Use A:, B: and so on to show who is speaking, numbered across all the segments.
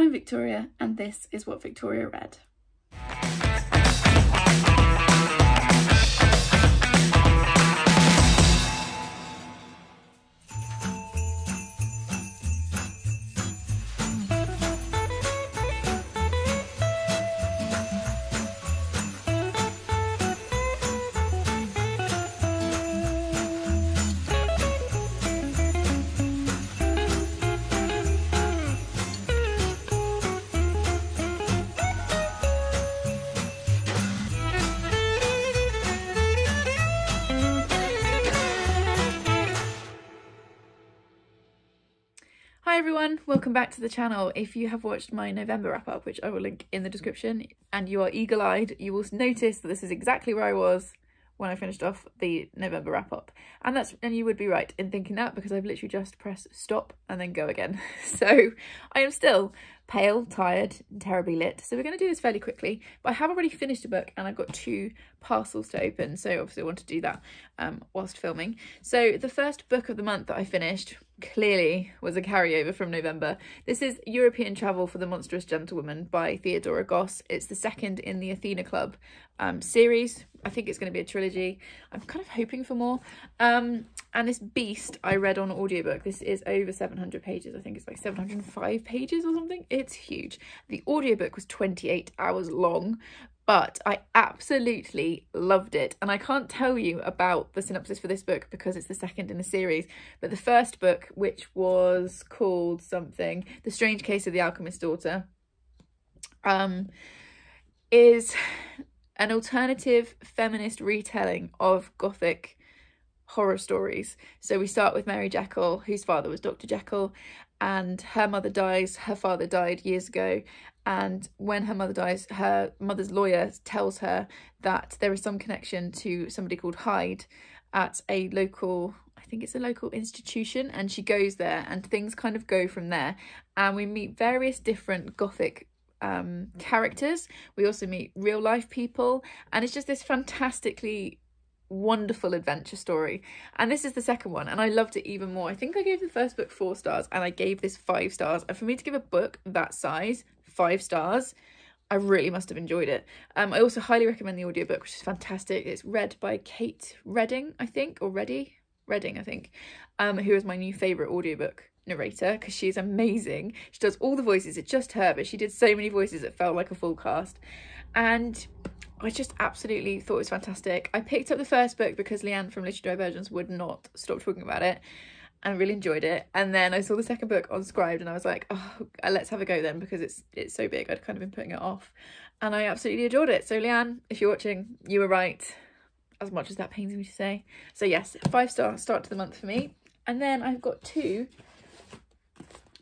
A: I'm Victoria, and this is What Victoria Read. Hi everyone, welcome back to the channel. If you have watched my November wrap-up, which I will link in the description, and you are eagle-eyed, you will notice that this is exactly where I was when I finished off the November wrap-up. And you would be right in thinking that, because I've literally just pressed stop and then go again. So I am still pale, tired, and terribly lit. So we're going to do this fairly quickly, but I have already finished a book and I've got 2 parcels to open. So obviously I want to do that whilst filming. So the first book of the month that I finished clearly was a carryover from November. This is European Travel for the Monstrous Gentlewoman by Theodora Goss. It's the second in the Athena Club series. I think it's going to be a trilogy. I'm kind of hoping for more. And this beast I read on audiobook. This is over 700 pages. I think it's like 705 pages or something. It's huge. The audiobook was 28 hours long, but I absolutely loved it. And I can't tell you about the synopsis for this book because it's the second in the series. But the first book, which was called something, The Strange Case of the Alchemist's Daughter, is an alternative feminist retelling of Gothic horror stories. So we start with Mary Jekyll, whose father was Dr. Jekyll, and her mother dies. Her father died years ago, and when her mother dies, her mother's lawyer tells her that there is some connection to somebody called Hyde at a local, I think it's a local institution, and she goes there and things kind of go from there. And we meet various different Gothic characters. We also meet real life people, and it's just this fantastically wonderful adventure story. And this is the second one, and I loved it even more. I think I gave the first book 4 stars and I gave this 5 stars, and for me to give a book that size 5 stars, I really must have enjoyed it. I also highly recommend the audiobook, which is fantastic. It's read by Kate Redding, I think, or Redding, I think, who is my new favourite audiobook narrator, because she's amazing. She does all the voices. It's just her, but she did so many voices it felt like a full cast, and I just absolutely thought it was fantastic. I picked up the first book because Leanne from Literary Divergence would not stop talking about it, and really enjoyed it. And then I saw the second book on Scribed and I was like, oh, let's have a go then, because it's so big. I'd kind of been putting it off, and I absolutely adored it. So Leanne, if you're watching, you were right, as much as that pains me to say. So yes, 5-star start to the month for me. And then I've got 2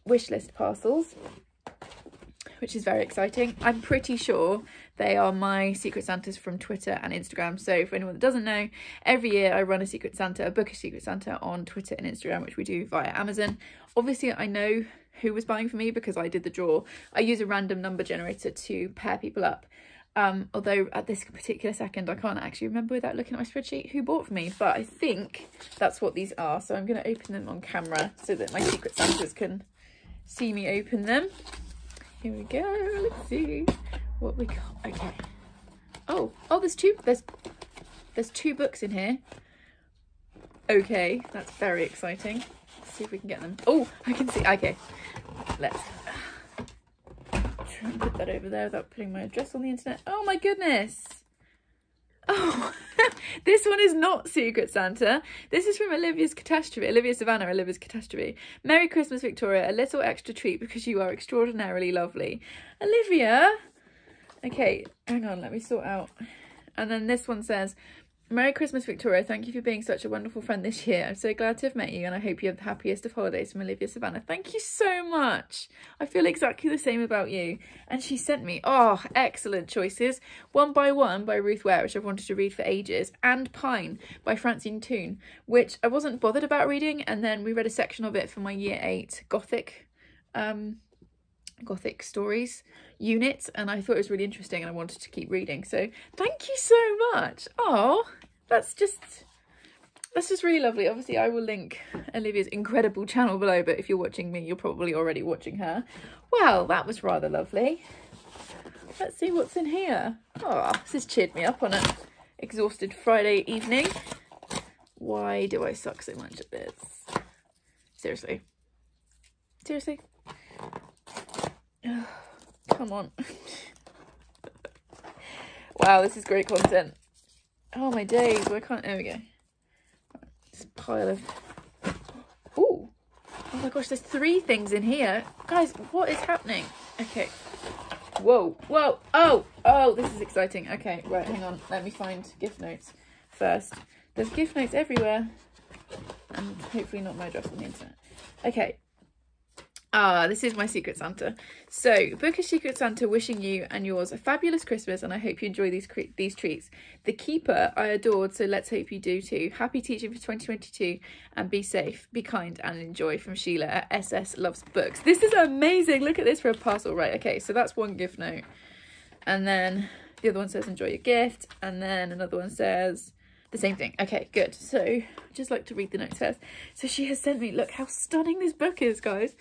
A: wishlist parcels, which is very exciting. I'm pretty sure they are my Secret Santas from Twitter and Instagram. So for anyone that doesn't know, every year I run a Secret Santa, a bookish Secret Santa on Twitter and Instagram, which we do via Amazon. Obviously I know who was buying for me because I did the draw. I use a random number generator to pair people up. Although at this particular second I can't actually remember without looking at my spreadsheet who bought for me, but I think that's what these are. So I'm going to open them on camera so that my Secret Santas can see me open them. Here we go. Let's see what we got. Okay. Oh, there's 2 books in here. Okay, that's very exciting. Let's see if we can get them. Oh, I can see. Okay, let's try and put that over there without putting my address on the internet. Oh my goodness. Oh, this one is not Secret Santa. This is from Olivia's Catastrophe. Olivia Savannah, Olivia's Catastrophe. Merry Christmas, Victoria. A little extra treat because you are extraordinarily lovely. Olivia. Okay, hang on, let me sort out. And then this one says, Merry Christmas, Victoria. Thank you for being such a wonderful friend this year. I'm so glad to have met you, and I hope you have the happiest of holidays, from Olivia Savannah. Thank you so much. I feel exactly the same about you. And she sent me, oh, excellent choices. One by One by Ruth Ware, which I've wanted to read for ages, and Pine by Francine Toon, which I wasn't bothered about reading, and then we read a section of it for my Year 8 Gothic stories unit, and I thought it was really interesting and I wanted to keep reading. So thank you so much. Oh, that's That's just really lovely. Obviously, I will link Olivia's incredible channel below, but if you're watching me, you're probably already watching her. Well, that was rather lovely. Let's see what's in here. Oh, this has cheered me up on an exhausted Friday evening. Why do I suck so much at this? Seriously. Seriously? Oh, come on. Wow, this is great content. Oh my days, why can't... There we go. This pile of... Ooh. Oh my gosh, there's 3 things in here. Guys, what is happening? Okay. Whoa, whoa, oh, this is exciting. Okay, right, hang on. Let me find gift notes first. There's gift notes everywhere. And hopefully not my address on the internet. Okay. This is my Secret Santa. So, Bookish Secret Santa wishing you and yours a fabulous Christmas, and I hope you enjoy these treats. The Keeper I adored, so let's hope you do too. Happy teaching for 2022, and be safe, be kind, and enjoy, from Sheila at SS Loves Books. This is amazing. Look at this for a parcel. Right, okay, so that's one gift note. And then the other one says enjoy your gift, and then another one says the same thing. Okay, good. So, I'd just like to read the notes first. So she has sent me, look how stunning this book is, guys.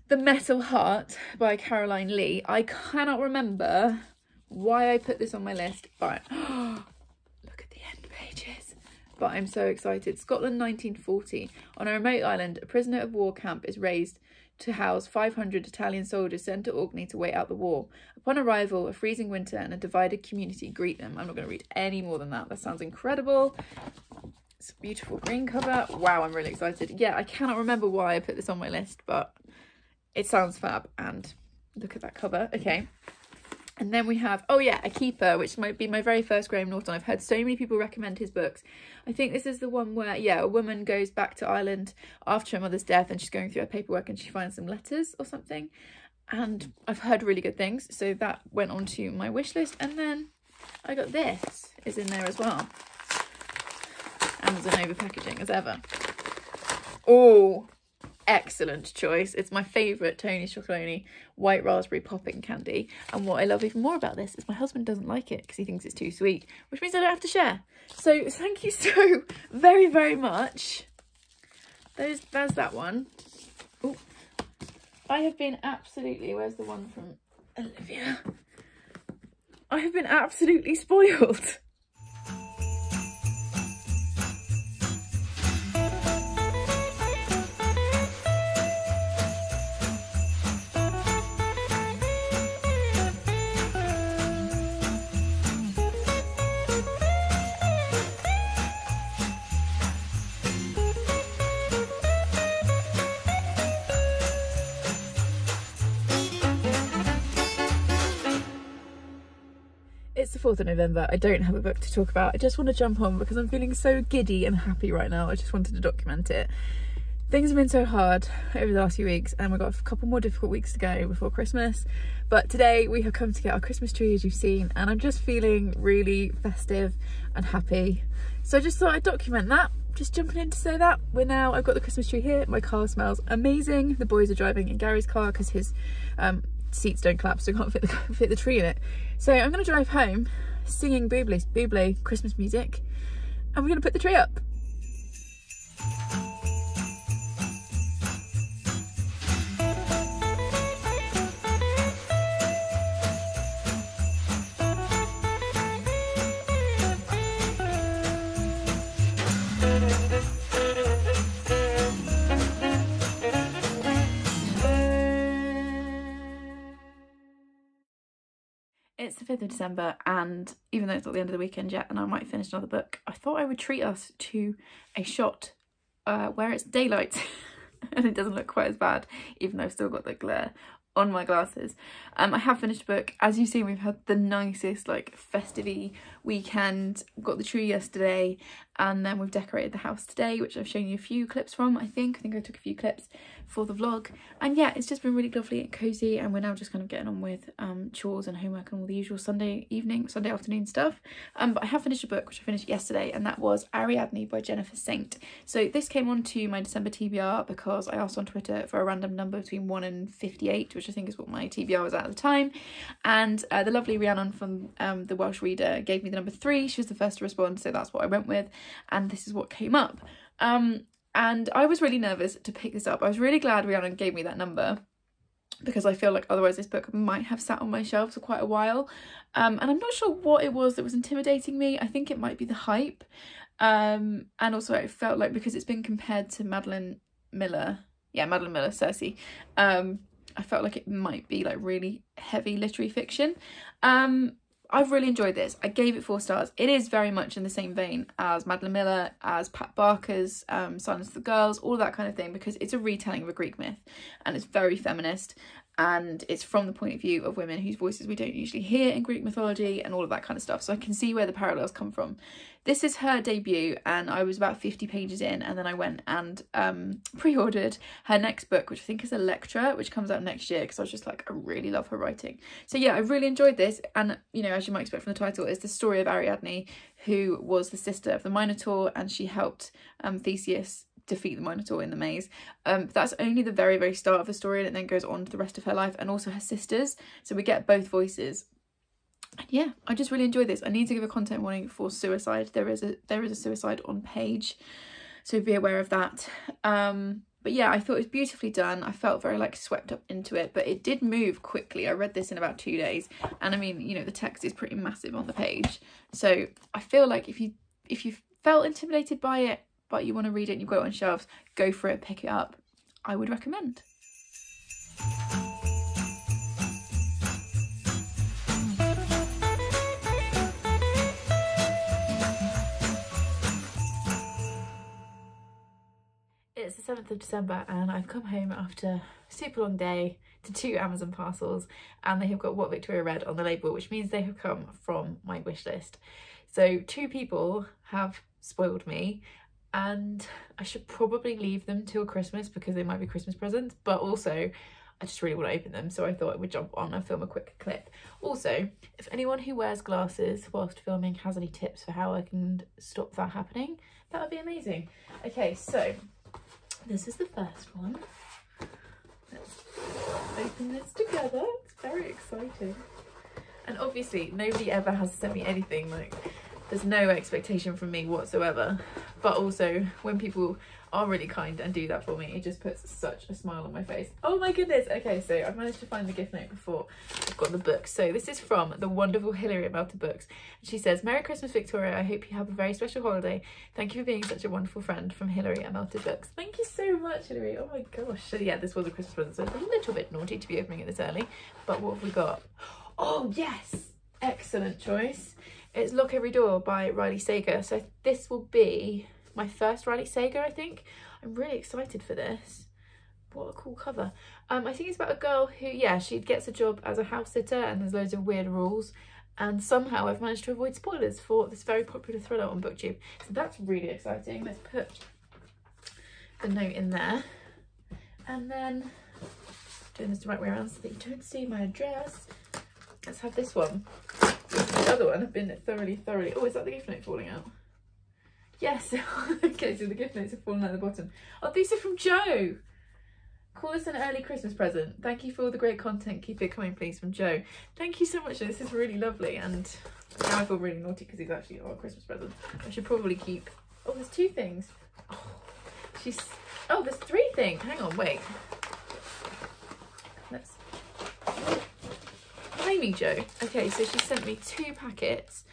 A: The Metal Heart by Caroline Lee. I cannot remember why I put this on my list, but look at the end pages. But I'm so excited. Scotland 1940. On a remote island, a prisoner of war camp is raised to house 500 Italian soldiers sent to Orkney to wait out the war. Upon arrival, a freezing winter and a divided community greet them. I'm not going to read any more than that. That sounds incredible. It's a beautiful green cover. Wow, I'm really excited. Yeah, I cannot remember why I put this on my list, but it sounds fab, and look at that cover. Okay. And then we have, oh yeah, A Keeper, which might be my very first Graham Norton. I've heard so many people recommend his books. I think this is the one where, yeah, a woman goes back to Ireland after her mother's death, and she's going through her paperwork and she finds some letters or something. And I've heard really good things, so that went onto my wish list. And then I got this, is in there as well. Amazon over packaging as ever. Oh, excellent choice. It's my favourite Tony Chocolonely white raspberry popping candy, and what I love even more about this is my husband doesn't like it because he thinks it's too sweet, which means I don't have to share. So thank you so very, very much. There's that one. Ooh. I have been absolutely, where's the one from Olivia? I have been absolutely spoiled. It's the 4th of November. I don't have a book to talk about. I just want to jump on because I'm feeling so giddy and happy right now. I just wanted to document it. Things have been so hard over the last few weeks, and we've got a couple more difficult weeks to go before Christmas. But today we have come to get our Christmas tree, as you've seen, and I'm just feeling really festive and happy. So I just thought I'd document that. Just jumping in to say that I've got the Christmas tree here. My car smells amazing. The boys are driving in Gary's car because his seats don't collapse, so I can't fit the tree in it. So I'm going to drive home singing Bublé Christmas music, and we're going to put the tree up. It's the 5th of December, and even though it's not the end of the weekend yet and I might finish another book, I thought I would treat us to a shot where it's daylight and it doesn't look quite as bad, even though I've still got the glare on my glasses. I have finished a book. As you've seen, we've had the nicest like festive-y weekend. Got the tree yesterday, and then we've decorated the house today, which I've shown you a few clips from. I think I took a few clips for the vlog, and yeah, it's just been really lovely and cozy, and we're now just kind of getting on with chores and homework and all the usual Sunday afternoon stuff. But I have finished a book which I finished yesterday, and that was Ariadne by Jennifer Saint. So this came onto my December TBR because I asked on Twitter for a random number between 1 and 58, which which I think is what my TBR was at the time. And the lovely Rhiannon from the Welsh Reader gave me the number 3. She was the first to respond, so that's what I went with, and this is what came up. And I was really nervous to pick this up. I was really glad Rhiannon gave me that number, because I feel like otherwise this book might have sat on my shelf for quite a while. And I'm not sure what it was that was intimidating me. I think it might be the hype. And also I felt like, because it's been compared to Madeline Miller, Circe, I felt like it might be like really heavy literary fiction. I've really enjoyed this. I gave it 4 stars. It is very much in the same vein as Madeline Miller, as Pat Barker's Silence of the Girls, all that kind of thing, because it's a retelling of a Greek myth, and it's very feminist, and it's from the point of view of women whose voices we don't usually hear in Greek mythology and all of that kind of stuff. So I can see where the parallels come from. This is her debut, and I was about 50 pages in, and then I went and pre-ordered her next book, which I think is Electra, which comes out next year, because I was just like, I really love her writing. So yeah, I really enjoyed this, and you know, as you might expect from the title, it's the story of Ariadne, who was the sister of the Minotaur, and she helped Theseus defeat the Minotaur in the maze. That's only the very, very start of the story, and it then goes on to the rest of her life, and also her sisters, so we get both voices. And yeah, I just really enjoyed this. I need to give a content warning for suicide. There is a suicide on page, so be aware of that. But yeah, I thought it was beautifully done. I felt very like swept up into it, but it did move quickly. I read this in about 2 days, and I mean, you know, the text is pretty massive on the page, so I feel like if you felt intimidated by it but you want to read it and you've got it on shelves, go for it, pick it up. I would recommend. It's the 7th of December and I've come home after a super long day to 2 Amazon parcels, and they have got What Victoria Read on the label, which means they have come from my wish list. So 2 people have spoiled me, and I should probably leave them till Christmas because they might be Christmas presents, but also I just really want to open them, so I thought I would jump on and film a quick clip. Also, if anyone who wears glasses whilst filming has any tips for how I can stop that happening, that would be amazing. Okay, so this is the first one. Let's open this together. It's very exciting. And obviously nobody ever has sent me anything, like there's no expectation from me whatsoever, but also when people are really kind and do that for me, it just puts such a smile on my face. Oh my goodness. Okay, so I've managed to find the gift note before I've got the book. So this is from the wonderful Hilary at Melted Books. She says, "Merry Christmas, Victoria. I hope you have a very special holiday. Thank you for being such a wonderful friend, from Hilary at Melted Books." Thank you so much, Hilary. Oh my gosh. So yeah, this was a Christmas present, so it's a little bit naughty to be opening it this early, but what have we got? Oh yes, excellent choice. It's Lock Every Door by Riley Sager. So this will be my first Riley Sager, I think. I'm really excited for this. What a cool cover. I think it's about a girl who, yeah, she gets a job as a house sitter and there's loads of weird rules. And somehow I've managed to avoid spoilers for this very popular thriller on Booktube. So that's really exciting. Let's put the note in there. And then, doing this the right way around so that you don't see my address. Let's have this one. The other one have been thoroughly. Oh, is that the gift note falling out? Yes. Okay, so the gift notes have fallen out the bottom. Oh, these are from Joe. Call this an early Christmas present. Thank you for all the great content. Keep it coming, please, from Joe. Thank you so much. This is really lovely, and now I feel really naughty because he's actually our Christmas present. I should probably keep. Oh, there's 2 things. Oh, there's 3 things. Hang on, wait. Let's. Blimey, Joe. Okay, so she sent me 2 packets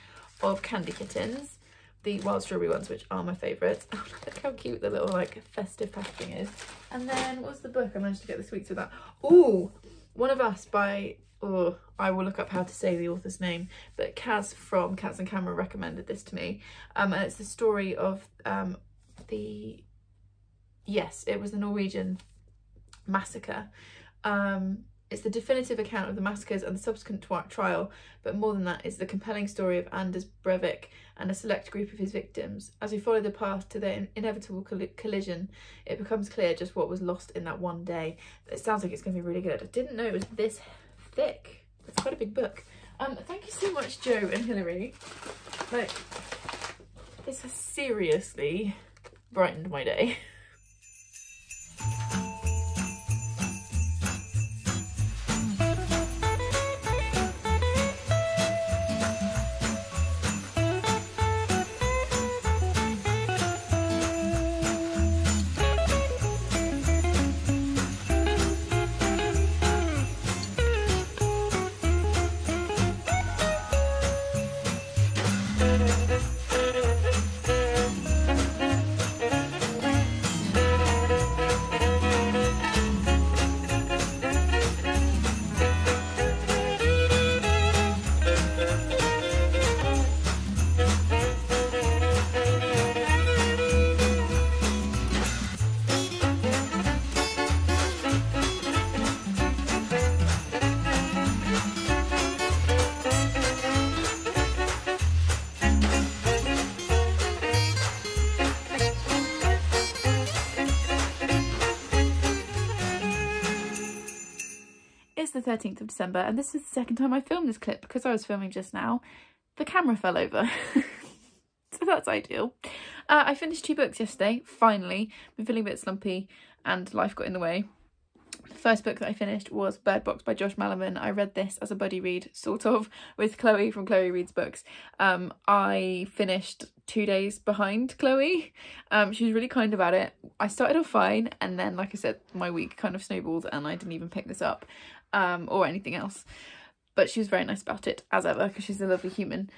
A: of candy kittens, the wild strawberry ones, which are my favourites. Oh, look how cute the little like festive packaging is. And then what's the book? I managed to get the sweets with that. Oh, One of Us by, oh, I will look up how to say the author's name, but Kaz from Cats and Camera recommended this to me. And it's the story of yes, it was the Norwegian massacre. It's the definitive account of the massacres and the subsequent trial, but more than that, it's the compelling story of Anders Breivik and a select group of his victims. As we follow the path to their inevitable collision, it becomes clear just what was lost in that one day. It sounds like it's going to be really good. I didn't know it was this thick. It's quite a big book. Thank you so much, Joe and Hilary. Like, this has seriously brightened my day. is the 13th of December, and this is the second time I filmed this clip because I was filming just now. The camera fell over. So that's ideal. I finished 2 books yesterday, finally. Been feeling a bit slumpy and life got in the way. The first book that I finished was Bird Box by Josh Malemann. I read this as a buddy read, sort of, with Chloe from Chloe Reads Books. I finished 2 days behind Chloe. She was really kind about it. I started off fine, and then, like I said, my week kind of snowballed and I didn't even pick this up or anything else. But she was very nice about it, as ever, because she's a lovely human.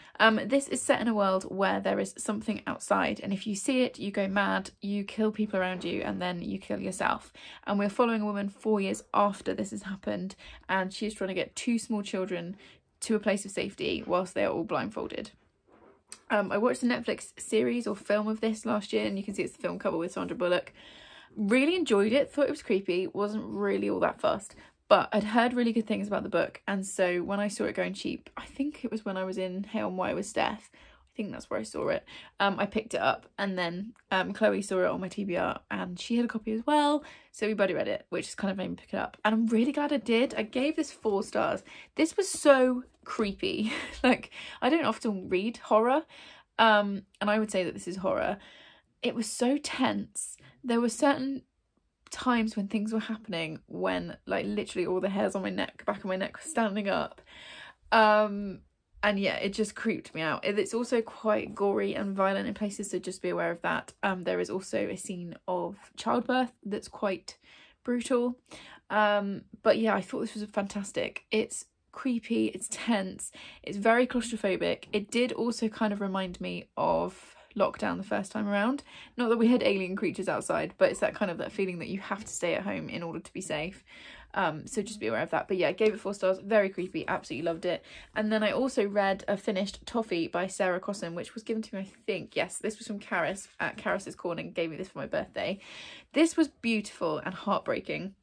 A: This is set in a world where there is something outside, and if you see it, you go mad, you kill people around you, and then you kill yourself. And we're following a woman 4 years after this has happened, and she's trying to get 2 small children to a place of safety whilst they are all blindfolded. I watched a Netflix series or film of this last year, and you can see it's the film cover with Sandra Bullock. Really enjoyed it, thought it was creepy, wasn't really all that fussed. But I'd heard really good things about the book, and so when I saw it going cheap, I think it was when I was in Hey on Why with Steph, I think that's where I saw it, I picked it up, and then Chloe saw it on my TBR and she had a copy as well, so we buddy read it, which is kind of made me pick it up, and I'm really glad I did. I gave this 4 stars. This was so creepy. Like, I don't often read horror, and I would say that this is horror. It was so tense. There were certain times when things were happening when, like, literally all the hairs on my neck, back of my neck, were standing up, and yeah, it just creeped me out. It's also quite gory and violent in places, so just be aware of that. There is also a scene of childbirth that's quite brutal, but yeah, I thought this was fantastic. It's creepy, it's tense, it's very claustrophobic. It did also kind of remind me of lockdown the first time around. Not that we had alien creatures outside, but it's that kind of that feeling that you have to stay at home in order to be safe. So just be aware of that. But yeah, I gave it 4 stars. Very creepy, absolutely loved it. And then I also finished Toffee by Sarah Crossan, which was given to me, I think, yes, this was from Caris at Caris's Corner, and gave me this for my birthday. This was beautiful and heartbreaking.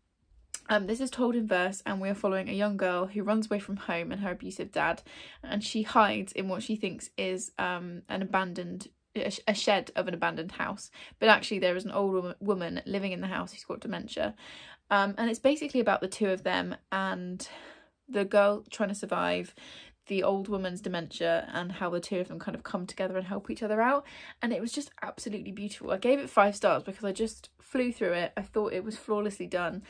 A: This is told in verse, and we are following a young girl who runs away from home and her abusive dad, and she hides in what she thinks is a shed of an abandoned house, but actually there is an old woman living in the house who's got dementia, and it's basically about the 2 of them and the girl trying to survive the old woman's dementia, and how the 2 of them kind of come together and help each other out. And it was just absolutely beautiful. I gave it 5 stars because I just flew through it. I thought it was flawlessly done.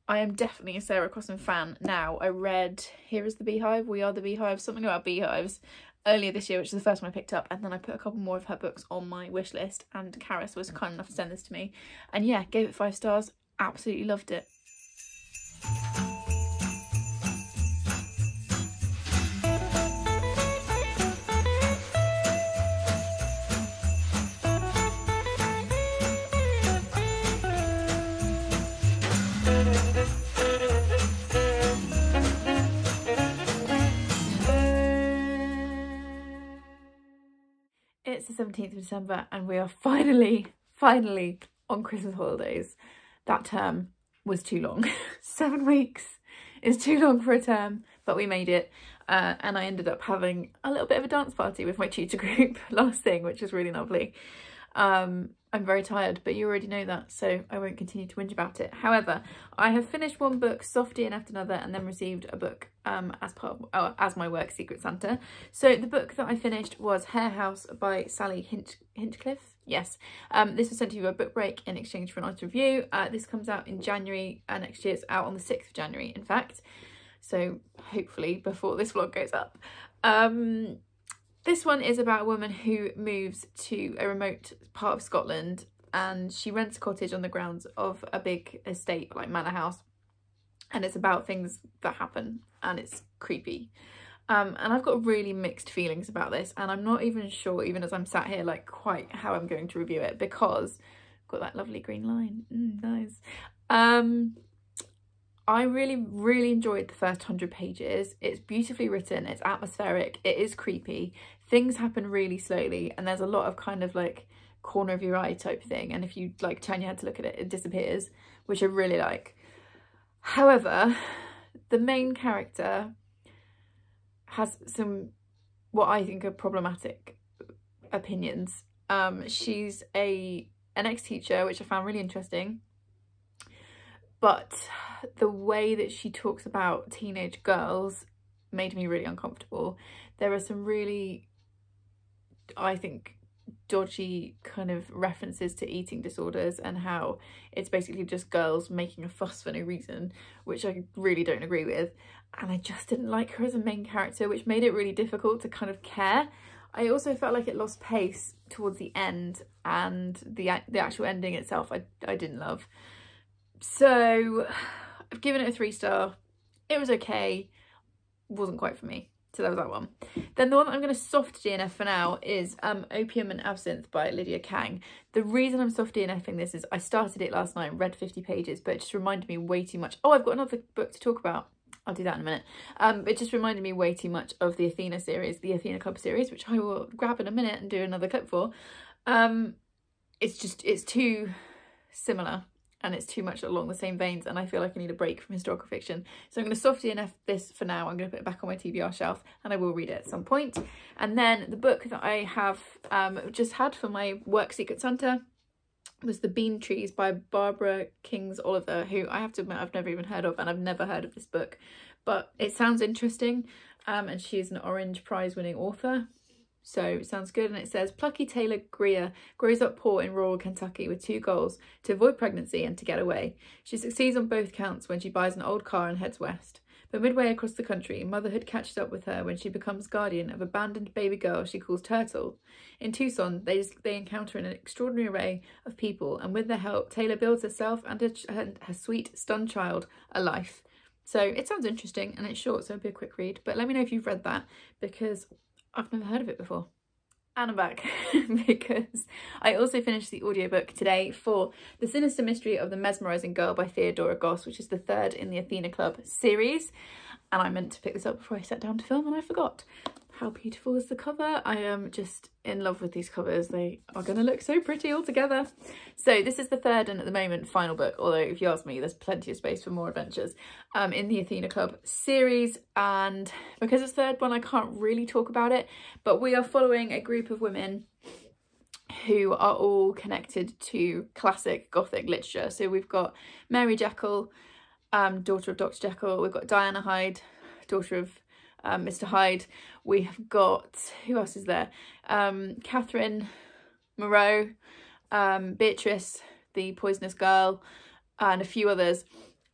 A: I am definitely a Sarah Crossan fan now. I read Here is the Beehive, We Are the Beehive, something about beehives, earlier this year, which is the first one I picked up, and then I put a couple more of her books on my wish list, and Caris was kind enough to send this to me, and yeah, gave it 5 stars, absolutely loved it. It's the 17th of December and we are finally on Christmas holidays. That term was too long. 7 weeks is too long for a term, but we made it. And I ended up having a little bit of a dance party with my tutor group last thing, which was really lovely. I'm very tired, but you already know that, so I won't continue to whinge about it. However, I have finished 1 book, Softy and after another, and then received a book as part of, as my work, Secret Santa. So the book that I finished was Hare House by Sally Hinchcliffe. Yes, this was sent to you by Book Break in exchange for an honest review. This comes out in January next year. It's out on the 6th of January, in fact. So hopefully before this vlog goes up. This one is about a woman who moves to a remote part of Scotland, and she rents a cottage on the grounds of a big estate, like manor house, and it's about things that happen, and it's creepy. And I've got really mixed feelings about this, and I'm not even sure, even as I'm sat here, like quite how I'm going to review it, because I've got that lovely green line. Nice. I really enjoyed the first 100 pages. It's beautifully written, it's atmospheric, it is creepy. Things happen really slowly, and there's a lot of kind of like corner of your eye type thing, and if you like turn your head to look at it, it disappears, which I really like. However, the main character has some, what I think are problematic opinions. She's an ex-teacher, which I found really interesting. but the way that she talks about teenage girls made me really uncomfortable. There are some really, I think, dodgy kind of references to eating disorders and how it's basically just girls making a fuss for no reason, which I really don't agree with. And I just didn't like her as a main character, which made it really difficult to kind of care. I also felt like it lost pace towards the end, and the actual ending itself I didn't love. So I've given it a 3-star. It was okay, wasn't quite for me. So that was that one. Then the one that I'm going to soft DNF for now is Opium and Absinthe by Lydia Kang. The reason I'm soft DNFing this is I started it last night, read 50 pages, but it just reminded me way too much. Oh, I've got another book to talk about. I'll do that in a minute. It just reminded me way too much of the Athena series, the Athena Club series, which I will grab in a minute and do another clip for. It's too similar and it's too much along the same veins, and I feel like I need a break from historical fiction. So I'm going to soft DNF this for now. I'm going to put it back on my TBR shelf and I will read it at some point. And then the book that I have just had for my work Secret Santa was The Bean Trees by Barbara Kings Oliver, who I have to admit I've never even heard of, and I've never heard of this book, but it sounds interesting. And she is an Orange Prize winning author, so it sounds good. And it says, plucky Taylor Greer grows up poor in rural Kentucky with 2 goals: to avoid pregnancy and to get away. She succeeds on both counts when she buys an old car and heads west. But midway across the country, motherhood catches up with her when she becomes guardian of abandoned baby girl she calls Turtle. In Tucson, they encounter an extraordinary array of people, and with their help, Taylor builds herself and her sweet, stunned child a life. So it sounds interesting, and it's short, so it'll be a quick read. But let me know if you've read that, because I've never heard of it before. And I'm back because I also finished the audiobook today for The Sinister Mystery of the Mesmerising Girl by Theodora Goss, which is the 3rd in the Athena Club series. And I meant to pick this up before I sat down to film and I forgot. How beautiful is the cover? I am just in love with these covers. They are going to look so pretty all together. So this is the 3rd and at the moment final book, although if you ask me, there's plenty of space for more adventures in the Athena Club series. And because it's the 3rd one, I can't really talk about it, but we are following a group of women who are all connected to classic Gothic literature. So we've got Mary Jekyll, daughter of Dr. Jekyll. We've got Diana Hyde, daughter of Mr. Hyde. We have got, who else is there? Catherine Moreau, Beatrice, the poisonous girl, and a few others.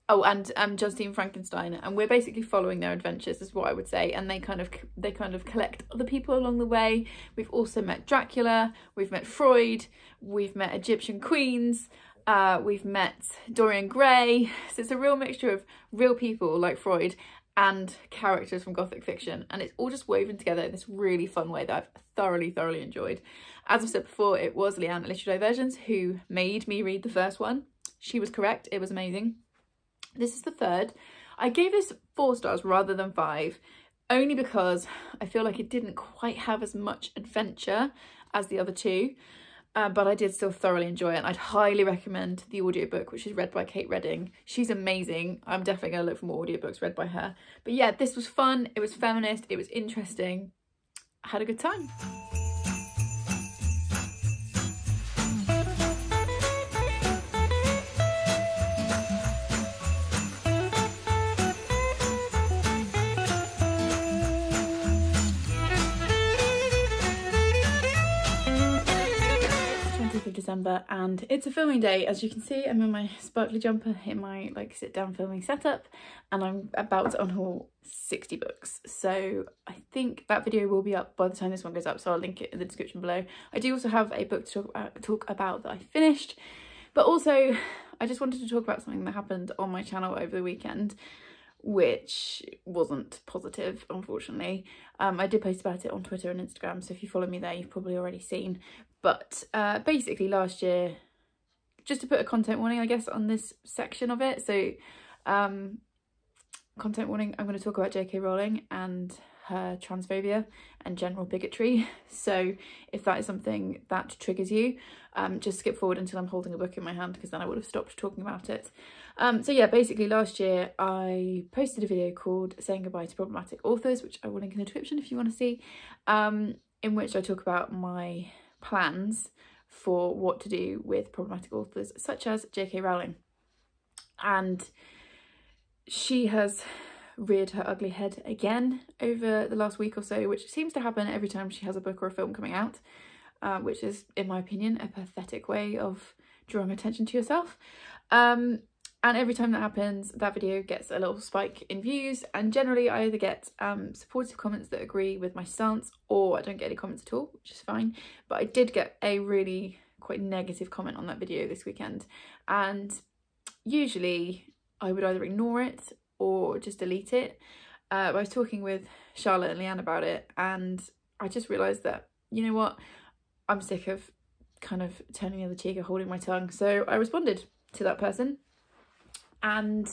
A: Oh, and Justine Frankenstein. And we're basically following their adventures, is what I would say. And they kind of collect other people along the way. We've also met Dracula. We've met Freud. We've met Egyptian queens. We've met Dorian Gray. So it's a real mixture of real people like Freud and characters from Gothic fiction, and it's all just woven together in this really fun way that I've thoroughly enjoyed. As I've said before, it was Leanne at Literary Diversions who made me read the first one. She was correct, it was amazing. This is the 3rd. I gave this 4 stars rather than 5, only because I feel like it didn't quite have as much adventure as the other 2. But I did still thoroughly enjoy it, and I'd highly recommend the audiobook, which is read by Kate Redding. She's amazing. I'm definitely going to look for more audiobooks read by her. But yeah, this was fun. It was feminist. It was interesting. I had a good time. 20th of December and it's a filming day. As you can see, I'm in my sparkly jumper in my like sit down filming setup, and I'm about to unhaul 60 books. So I think that video will be up by the time this one goes up, so I'll link it in the description below. I do also have a book to talk about that I finished, but also I just wanted to talk about something that happened on my channel over the weekend, which wasn't positive, unfortunately. I did post about it on Twitter and Instagram, so if you follow me there, you've probably already seen. But basically last year, just to put a content warning, I guess, on this section of it. So content warning, I'm going to talk about J.K. Rowling and her transphobia and general bigotry. So if that is something that triggers you, just skip forward until I'm holding a book in my hand, because then I would have stopped talking about it. So yeah, basically last year I posted a video called Saying Goodbye to Problematic Authors, which I will link in the description if you want to see, in which I talk about my plans for what to do with problematic authors such as J.K. Rowling. and she has reared her ugly head again over the last week or so, which seems to happen every time she has a book or a film coming out, which is, in my opinion, a pathetic way of drawing attention to yourself. And every time that happens, that video gets a little spike in views, and generally I either get supportive comments that agree with my stance, or I don't get any comments at all, which is fine. But I did get a really quite negative comment on that video this weekend, and usually I would either ignore it or just delete it. I was talking with Charlotte and Leanne about it, and I just realised that, you know what, I'm sick of kind of turning the other cheek or holding my tongue. So I responded to that person, and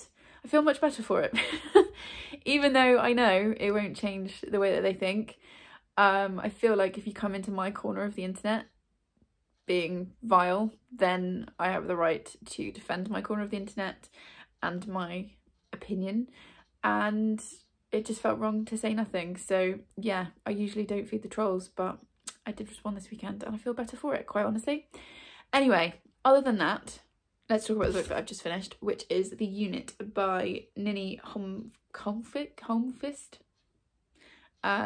A: I feel much better for it. Even though I know it won't change the way that they think. I feel like if you come into my corner of the internet being vile, then I have the right to defend my corner of the internet and my opinion, and it just felt wrong to say nothing. So yeah, I usually don't feed the trolls, but I did respond this weekend and I feel better for it, quite honestly. Anyway, other than that, let's talk about the book that I've just finished, which is The Unit by Ninni Holmqvist,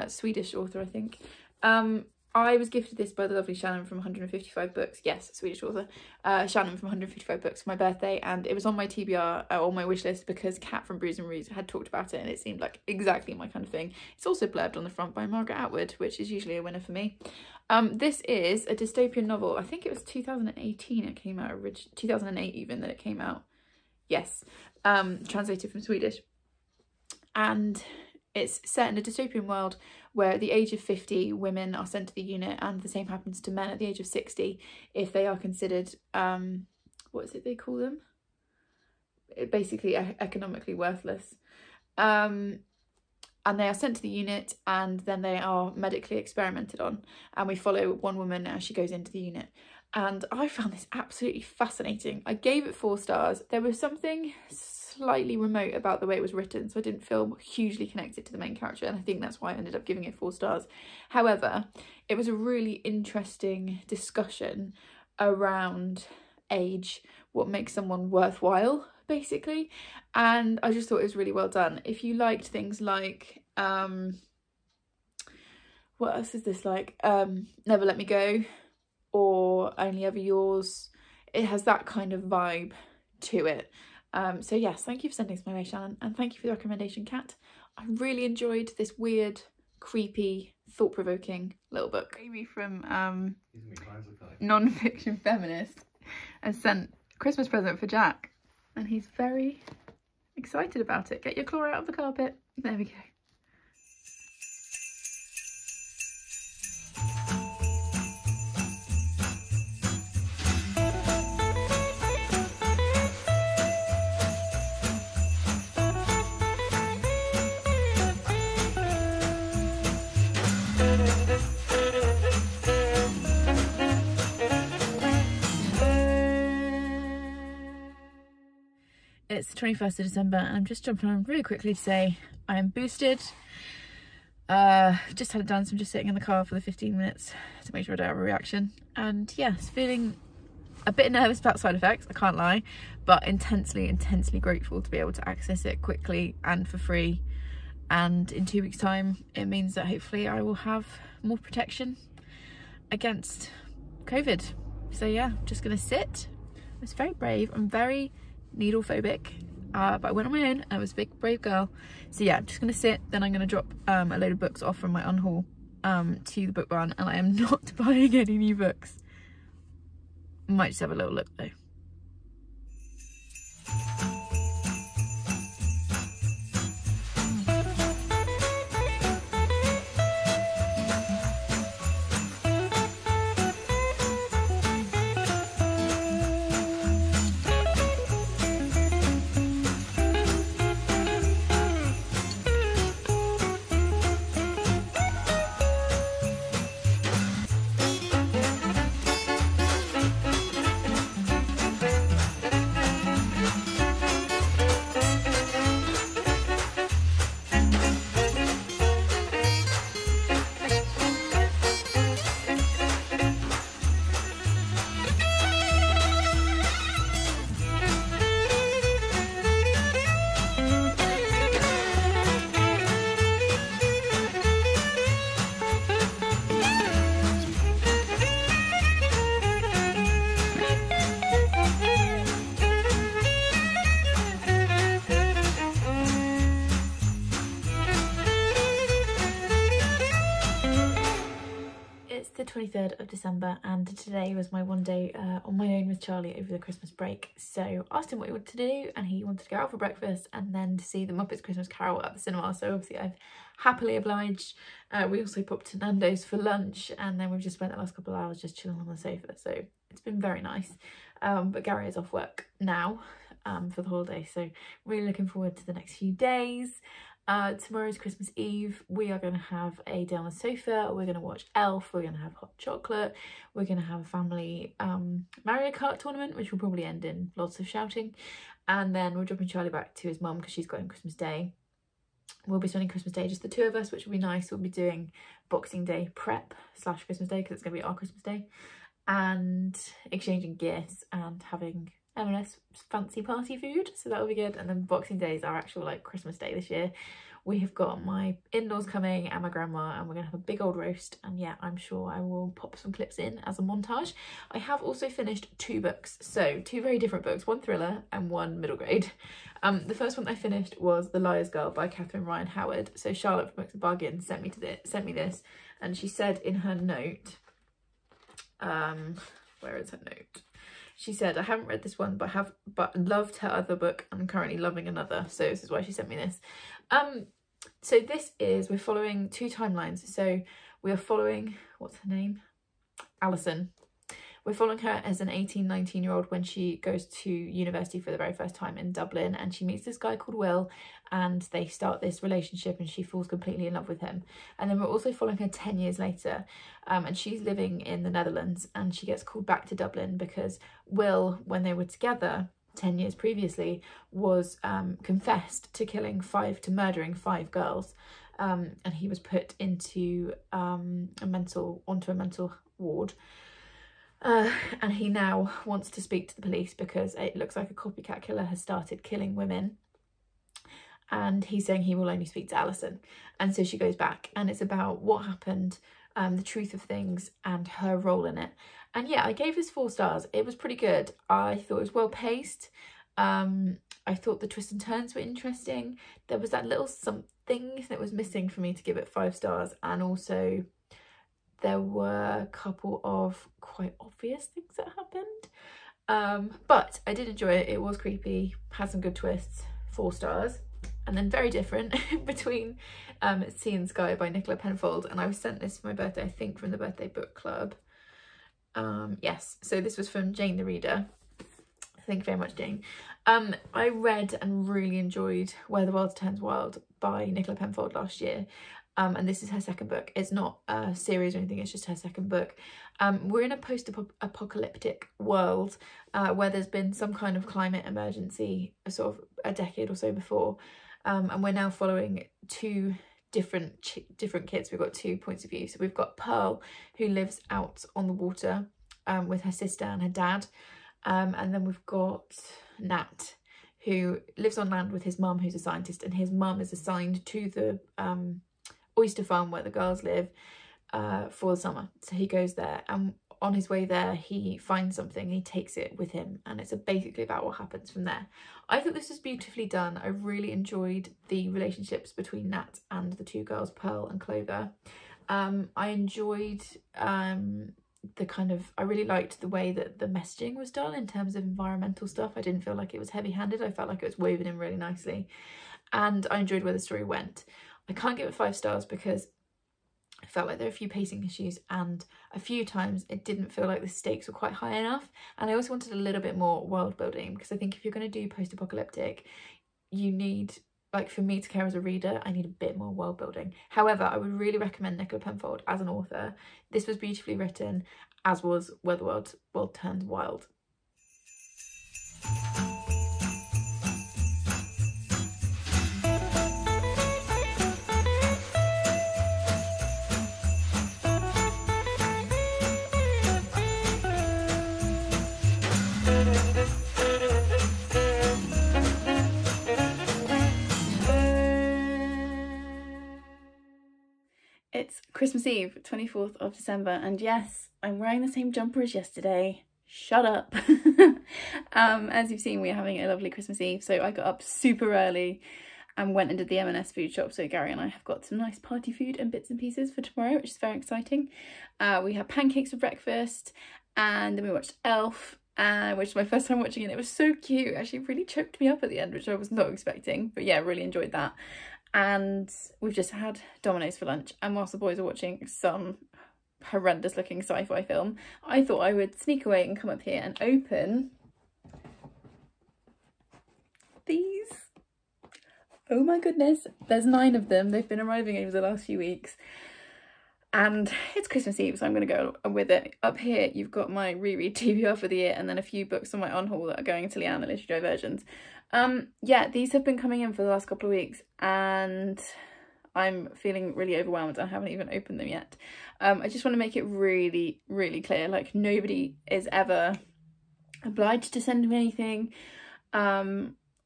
A: Swedish author, I think. I was gifted this by the lovely Shannon from 155 Books. Yes, Swedish author. Shannon from 155 Books for my birthday, and it was on my TBR, on my wish list, because Kat from Brews and Roots had talked about it and it seemed like exactly my kind of thing. It's also blurbed on the front by Margaret Atwood, which is usually a winner for me. This is a dystopian novel. I think it was 2018 it came out, 2008 even that it came out. Yes, translated from Swedish. And it's set in a dystopian world where at the age of 50, women are sent to the unit, and the same happens to men at the age of 60 if they are considered, what is it they call them? Basically economically worthless. And they are sent to the unit, and then they are medically experimented on. And we follow one woman as she goes into the unit. And I found this absolutely fascinating. I gave it 4 stars. There was something slightly remote about the way it was written, so I didn't feel hugely connected to the main character, and I think that's why I ended up giving it 4 stars. However, it was a really interesting discussion around age, what makes someone worthwhile, basically, and I just thought it was really well done. If you liked things like what else is this, like Never Let Me Go or Only Ever Yours, it has that kind of vibe to it. So yes, thank you for sending this my way, Shannon, and thank you for the recommendation, Kat. I really enjoyed this weird, creepy, thought-provoking little book. Amy from Non-Fiction Feminist has sent a Christmas present for Jack, and he's very excited about it. Get your claw out of the carpet. There we go. It's the 21st of December, and I'm just jumping on really quickly to say I am boosted. Just had it done, so I'm just sitting in the car for the 15 minutes to make sure I don't have a reaction. And yes, feeling a bit nervous about side effects, I can't lie, but intensely grateful to be able to access it quickly and for free. And in 2 weeks' time, it means that hopefully I will have more protection against COVID. So yeah, I'm just gonna sit. I was very brave. I'm very needle phobic, but I went on my own. I was a big brave girl. So yeah, I'm just gonna sit, then I'm gonna drop a load of books off from my unhaul to the book barn, and I am not buying any new books. Might just have a little look though. the 23rd of December and today was my one day on my own with Charlie over the Christmas break. So I asked him what he wanted to do and he wanted to go out for breakfast and then to see the Muppets Christmas Carol at the cinema. So obviously I've happily obliged. We also popped to Nando's for lunch and then we've just spent the last couple of hours just chilling on the sofa. So it's been very nice. But Gary is off work now for the holiday. So really looking forward to the next few days. Tomorrow's Christmas Eve. We are going to have a day on the sofa. We're going to watch Elf. We're going to have hot chocolate. We're going to have a family Mario Kart tournament, which will probably end in lots of shouting. And then we're dropping Charlie back to his mum because she's got him Christmas Day. We'll be spending Christmas Day just the two of us, which will be nice. We'll be doing Boxing Day prep / Christmas Day because it's going to be our Christmas Day, and exchanging gifts and having M&S fancy party food, so that'll be good. And then Boxing Day is our actual like Christmas Day this year. We have got my in-laws coming and my grandma and we're gonna have a big old roast, and yeah, I'm sure I will pop some clips in as a montage. I have also finished 2 books, so 2 very different books, one thriller and one middle grade. The first one I finished was The Liar's Girl by Catherine Ryan Howard. So Charlotte from Books and Bargains sent me this and she said in her note, where is her note? She said, I haven't read this one, but loved her other book and I'm currently loving another. So this is why she sent me this. So this is, we're following 2 timelines. So we are following, what's her name? Alison. We're following her as an 18, 19-year-old when she goes to university for the very first time in Dublin, and she meets this guy called Will and they start this relationship and she falls completely in love with him. And then we're also following her 10 years later, and she's living in the Netherlands and she gets called back to Dublin because Will, when they were together 10 years previously, was confessed to murdering 5 girls, and he was put into onto a mental ward. And he now wants to speak to the police because it looks like a copycat killer has started killing women, and he's saying he will only speak to Alison. And so she goes back and it's about what happened, the truth of things and her role in it. And yeah, I gave this 4 stars. It was pretty good. I thought it was well paced. I thought the twists and turns were interesting. There was that little something that was missing for me to give it 5 stars, and also there were a couple of quite obvious things that happened. But I did enjoy it. It was creepy, had some good twists, 4 stars. And then very different between Sea and Sky by Nicola Penfold. And I was sent this for my birthday, I think from the Birthday Book Club. Yes, so this was from Jane the Reader. Thank you very much, Jane. I read and really enjoyed Where the World Turns Wild by Nicola Penfold last year. And this is her second book. It's not a series or anything, it's just her second book. We're in a post-apocalyptic world where there's been some kind of climate emergency sort of a decade or so before. And we're now following 2 different kids. We've got 2 points of view. So we've got Pearl, who lives out on the water with her sister and her dad. And then we've got Nat, who lives on land with his mum, who's a scientist, and his mum is assigned to the oyster farm where the girls live for the summer. So he goes there, and on his way there he finds something and he takes it with him, and it's basically about what happens from there. I thought this was beautifully done. I really enjoyed the relationships between Nat and the 2 girls, Pearl and Clover. I enjoyed I really liked the way that the messaging was done in terms of environmental stuff. I didn't feel like it was heavy-handed. I felt like it was woven in really nicely, and I enjoyed where the story went. I can't give it 5 stars because I felt like there were a few pacing issues, and a few times it didn't feel like the stakes were quite high enough. And I also wanted a little bit more world building, because I think if you're going to do post-apocalyptic, you need, like, for me to care as a reader, I need a bit more world building. However, I would really recommend Nicola Penfold as an author. This was beautifully written, as was Where the World Turns Wild. It's Christmas Eve, 24th of December, and yes, I'm wearing the same jumper as yesterday. Shut up. As you've seen, we're having a lovely Christmas Eve, so I got up super early and went and did the M&S food shop. So Gary and I have got some nice party food and bits and pieces for tomorrow, which is very exciting. We had pancakes for breakfast, and then we watched Elf, which is my first time watching it. It was so cute. Actually really choked me up at the end, which I was not expecting, but yeah, really enjoyed that. And we've just had Domino's for lunch, and whilst the boys are watching some horrendous looking sci-fi film, I thought I would sneak away and come up here and open these. Oh my goodness, there's 9 of them. They've been arriving over the last few weeks, and it's Christmas Eve, so I'm going to go with it. Up here you've got my reread TBR for the year, and then a few books on my on haul that are going to Leanne, the Literary Diversions. Yeah, these have been coming in for the last couple of weeks, and I'm feeling really overwhelmed. I haven't even opened them yet. I just want to make it really, really clear, like, nobody is ever obliged to send me anything.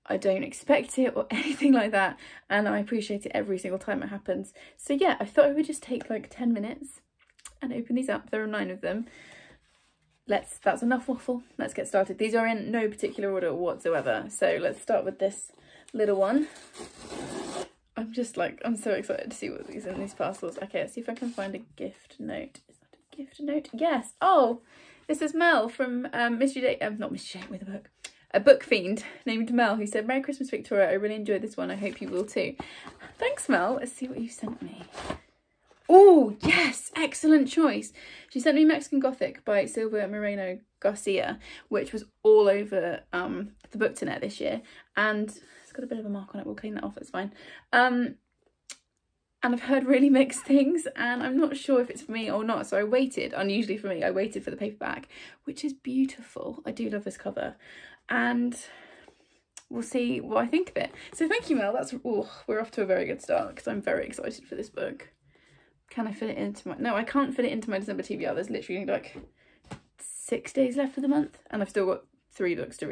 A: I don't expect it or anything like that, and I appreciate it every single time it happens. So yeah, I thought I would just take like 10 minutes and open these up. There are 9 of them. That's enough waffle. Let's get started. These are in no particular order whatsoever. So let's start with this little one. I'm so excited to see what is in these parcels. Okay, let's see if I can find a gift note. Is that a gift note? Yes. Oh, this is Mel from Mystery Date. Not Mystery Date with a book. A book fiend named Mel, who said, "Merry Christmas, Victoria. I really enjoyed this one. I hope you will too." Thanks, Mel. Let's see what you sent me. Oh, yes. Excellent choice. She sent me Mexican Gothic by Silva, Moreno, Garcia, which was all over the Booktonet this year. And it's got a bit of a mark on it. We'll clean that off. It's fine. And I've heard really mixed things, and I'm not sure if it's for me or not. So I waited, unusually for me, I waited for the paperback, which is beautiful. I do love this cover. And we'll see what I think of it. So thank you, Mel. We're off to a very good start, because I'm very excited for this book. Can I fit it into my... No, I can't fit it into my December TBR. There's literally like 6 days left of the month, and I've still got 4 books to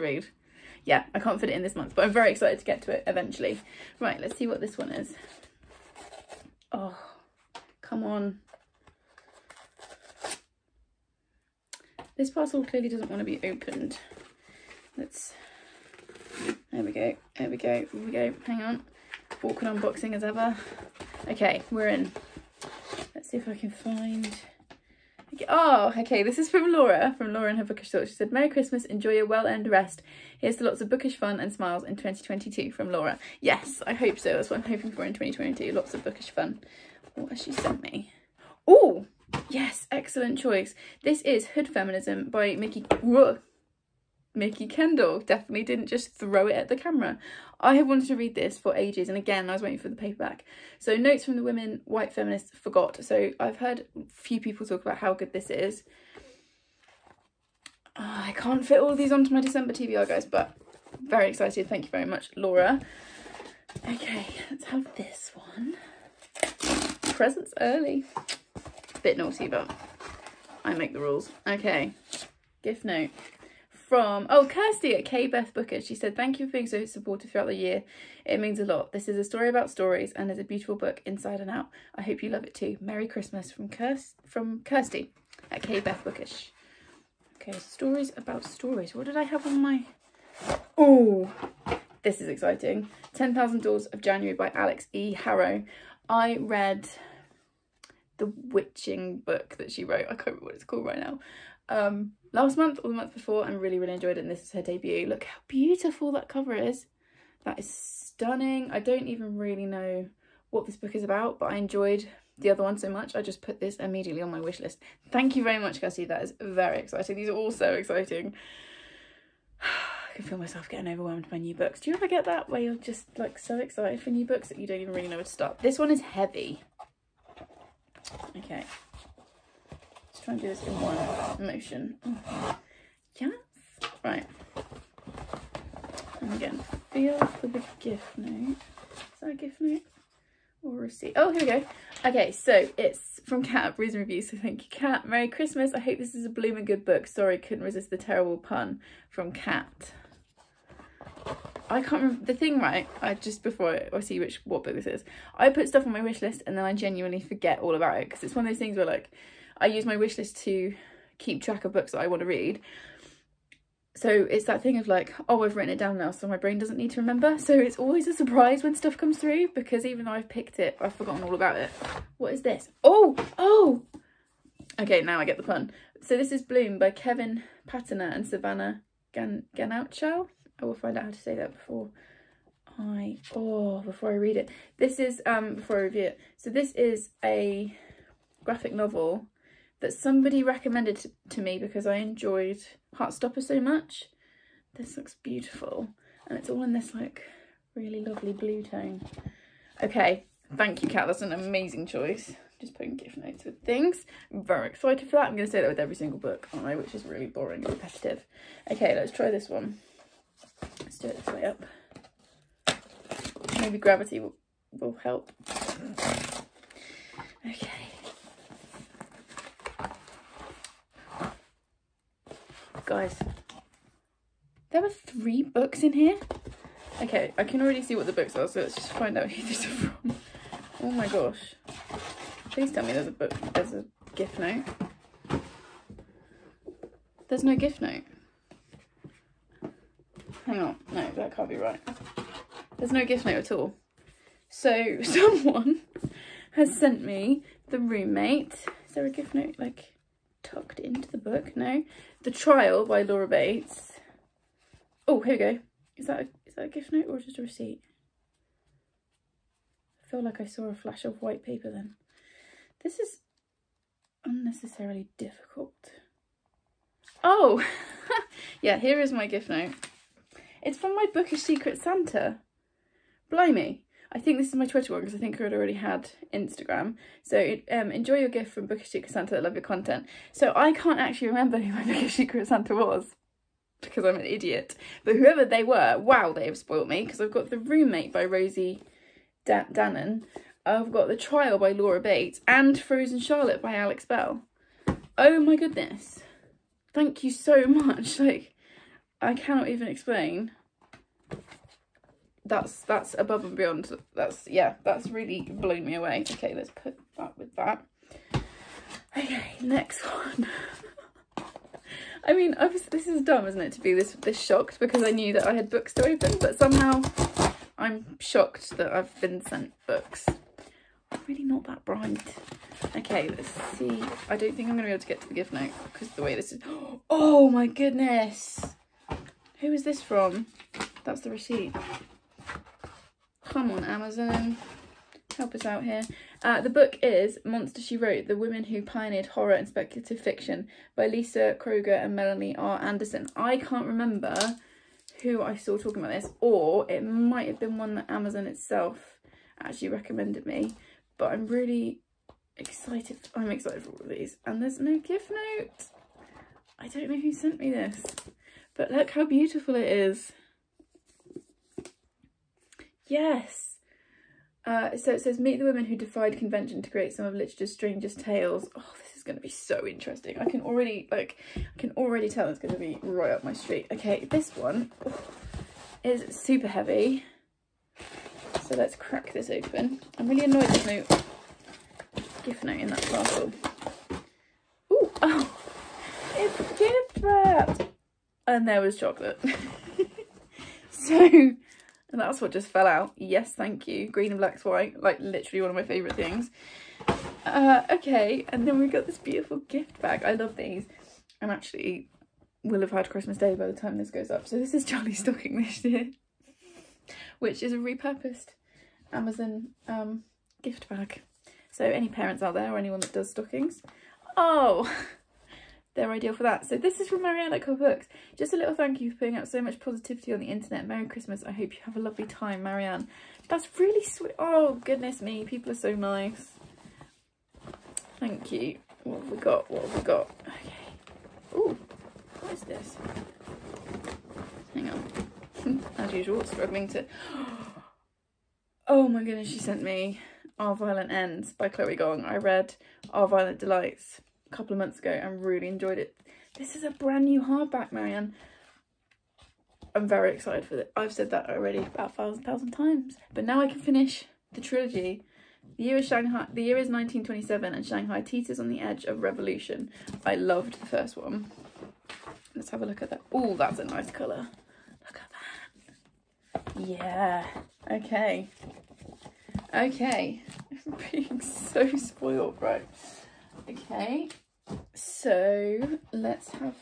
A: read. Yeah, I can't fit it in this month, but I'm very excited to get to it eventually. Right, let's see what this one is. Oh, come on. This parcel clearly doesn't want to be opened. There we go. Hang on. Awkward unboxing as ever. Okay, we're in. Let's see if I can find... Okay. Oh, okay, this is from Laura and her bookish thoughts. She said, "Merry Christmas, enjoy your well-earned rest. Here's to lots of bookish fun and smiles in 2022 from Laura." Yes, I hope so. That's what I'm hoping for in 2022. Lots of bookish fun. What has she sent me? Oh, yes, excellent choice. This is Hood Feminism by Mickey Kendall. Definitely didn't just throw it at the camera. I have wanted to read this for ages, and again, I was waiting for the paperback. So, Notes from the Women White Feminists Forgot. So I've heard a few people talk about how good this is. I can't fit all of these onto my December TBR, guys, but very excited. Thank you very much, Laura. Okay, let's have this one. Presents early. Bit naughty, but I make the rules. Okay, gift note from, Kirsty at K Beth Booker. She said, "Thank you for being so supportive throughout the year. It means a lot. This is a story about stories and is a beautiful book inside and out. I hope you love it too. Merry Christmas," from Kirsty at K Beth Bookish. Okay, stories about stories. What did I have on my... Oh, this is exciting. 10,000 Doors of January by Alex E. Harrow. I read the witching book that she wrote. I can't remember what it's called right now. Last month or the month before, and really enjoyed it, and this is her debut. Look how beautiful that cover is. That is stunning. I don't even really know what this book is about, but I enjoyed the other one so much, I just put this immediately on my wish list. Thank you very much, Cassie. That is very exciting. These are all so exciting. I can feel myself getting overwhelmed by new books. Do you ever get that, where you're just like so excited for new books that you don't even really know where to start? This one is heavy. Okay. Let's try and do this in one motion. Oh. Yes. Right. And again, feel for the gift note. Is that a gift note? Or receipt? Oh, here we go. Okay, so it's from Kat, Reason Review, so thank you, Kat. "Merry Christmas. I hope this is a blooming good book. Sorry, couldn't resist the terrible pun," from Kat. I can't remember the thing, right? Before I see what book this is, I put stuff on my wish list and then I genuinely forget all about it, because it's one of those things where, like, I use my wish list to keep track of books that I want to read, So it's that thing of like, oh, I've written it down now, so my brain doesn't need to remember. So it's always a surprise when stuff comes through, because even though I've picked it, I've forgotten all about it. What is this? Oh! Okay, now I get the pun. So this is Bloom by Kevin Paterner and Savannah Ganouchow. I will find out how to say that before I read it. This is, before I review it. So this is a graphic novel that somebody recommended to me because I enjoyed Heartstopper so much. This looks beautiful, and it's all in this like really lovely blue tone. Okay, thank you, Kat, that's an amazing choice. Just putting gift notes with things. I'm very excited for that. I'm going to say that with every single book, aren't I? Which is really boring and repetitive. Okay, let's try this one. Let's do it this way up. Maybe gravity will help. Okay. Guys, there were 3 books in here. Okay, I can already see what the books are, so let's just find out who these are from. Oh my gosh. Please tell me there's a book, there's a gift note. There's no gift note. Hang on, no, that can't be right. There's no gift note at all. So someone has sent me The Roommate. Is there a gift note like tucked into the book? No. The Trial by Laura Bates. Oh, here we go. Is that a gift note or just a receipt? I feel like I saw a flash of white paper then. This is unnecessarily difficult. Oh, yeah, here is my gift note. It's from my Bookish Secret Santa. Blimey. I think this is my Twitter one because I think I'd already had Instagram. So enjoy your gift from Bookish Secret Santa. I love your content. So I can't actually remember who my Bookish Secret Santa was because I'm an idiot. But whoever they were, wow, they have spoilt me, because I've got The Roommate by Rosie Dannon. I've got The Trial by Laura Bates and Frozen Charlotte by Alex Bell. Oh my goodness. Thank you so much. Like, I cannot even explain. That's above and beyond. That's really blown me away. Okay, let's put that with that. Okay, next one. I mean, this is dumb, isn't it, to be this shocked, because I knew that I had books to open, but somehow I'm shocked that I've been sent books. I'm really not that bright. Okay, let's see. I don't think I'm going to be able to get to the gift note because of the way this is. Oh my goodness. Who is this from? That's the receipt. Come on, Amazon. Help us out here. The book is Monster, She Wrote, The Women Who Pioneered Horror and Speculative Fiction by Lisa Kroger and Melanie R. Anderson. I can't remember who I saw talking about this, or it might have been one that Amazon itself actually recommended me, but I'm really excited. I'm excited for all of these. And there's no gift note. I don't know who sent me this, but look how beautiful it is. Yes. So it says, meet the women who defied convention to create some of literature's strangest tales. Oh, this is going to be so interesting. I can already tell it's going to be right up my street. Okay, this one is super heavy. So let's crack this open. I'm really annoyed there's no gift note in that parcel. Ooh, oh, it's a gift wrap. And there was chocolate. So that's what just fell out. Yes, thank you. Green and black's white, like literally one of my favourite things. Okay, and then we got this beautiful gift bag. I love these. And actually will have had Christmas Day by the time this goes up. So this is Charlie's stocking this year, which is a repurposed Amazon gift bag. So any parents out there or anyone that does stockings, oh, they're ideal for that. So this is from Marianne at Cover Books. Just a little thank you for putting out so much positivity on the internet. Merry Christmas. I hope you have a lovely time, Marianne. That's really sweet. Oh, goodness me. People are so nice. Thank you. What have we got? What have we got? Okay. Ooh, what is this? Hang on. As usual, struggling to... Oh my goodness, she sent me Our Violent Ends by Chloe Gong. I read Our Violent Delights a couple of months ago and really enjoyed it. This is a brand new hardback, Marianne. I'm very excited for it. I've said that already about 1,000 times. But now I can finish the trilogy. The year is 1927 and Shanghai teeters on the edge of revolution. I loved the first one. Let's have a look at that. Oh, that's a nice colour. Look at that. Yeah. Okay. Okay. I'm being so spoiled, right? Okay. So let's have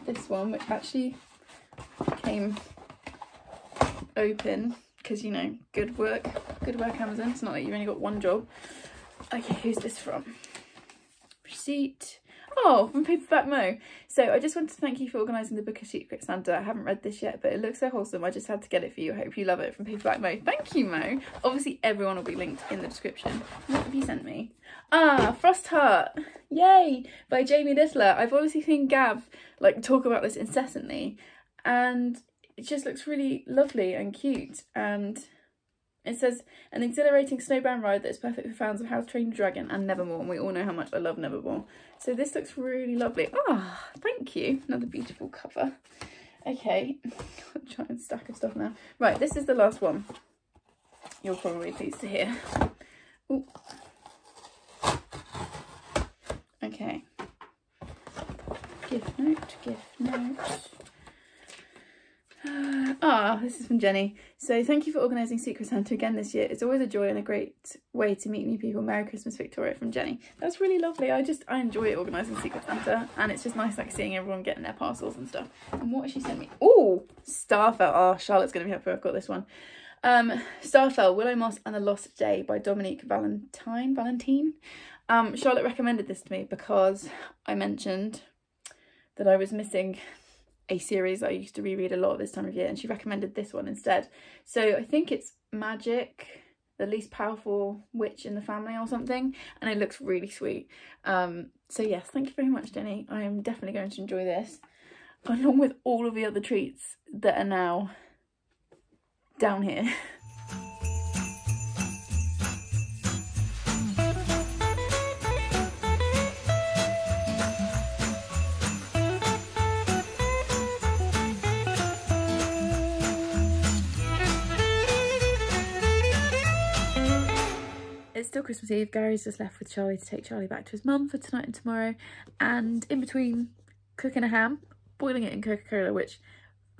A: this one, which actually came open because, you know, good work Amazon. It's not like you've only got one job. Okay, who's this from? Receipt. Oh, from Paperback Mo. So I just wanted to thank you for organising the Book of Secret Santa. I haven't read this yet, but it looks so wholesome. I just had to get it for you. I hope you love it. From Paperback Mo. Thank you, Mo. Obviously, everyone will be linked in the description. What have you sent me? Ah, Frost Heart. Yay! By Jamie Littler. I've obviously seen Gav like talk about this incessantly, and it just looks really lovely and cute. And it says, an exhilarating snowbound ride that is perfect for fans of How to Train Your Dragon and Nevermore. And we all know how much I love Nevermore. So this looks really lovely. Ah, thank you. Another beautiful cover. Okay, I'll try and stack of stuff now. Right, this is the last one. You're probably pleased to hear. Ooh. Okay. Gift note, gift note. This is from Jenny. So thank you for organising Secret Santa again this year. It's always a joy and a great way to meet new people. Merry Christmas, Victoria, from Jenny. That's really lovely. I enjoy organising Secret Santa, and it's just nice like seeing everyone getting their parcels and stuff. And what has she sent me? Oh, Starfell. Oh, Charlotte's going to be happy I've got this one. Starfell, Willow Moss and the Lost Day by Dominique Valentin. Charlotte recommended this to me because I mentioned that I was missing a series that I used to reread a lot at this time of year, and she recommended this one instead. So I think it's Magic, the least powerful witch in the family or something, and it looks really sweet. So yes, thank you very much, Jenny. I am definitely going to enjoy this, along with all of the other treats that are now down here. It's still Christmas Eve. Gary's just left with Charlie to take Charlie back to his mum for tonight and tomorrow. And in between cooking a ham, boiling it in Coca-Cola, which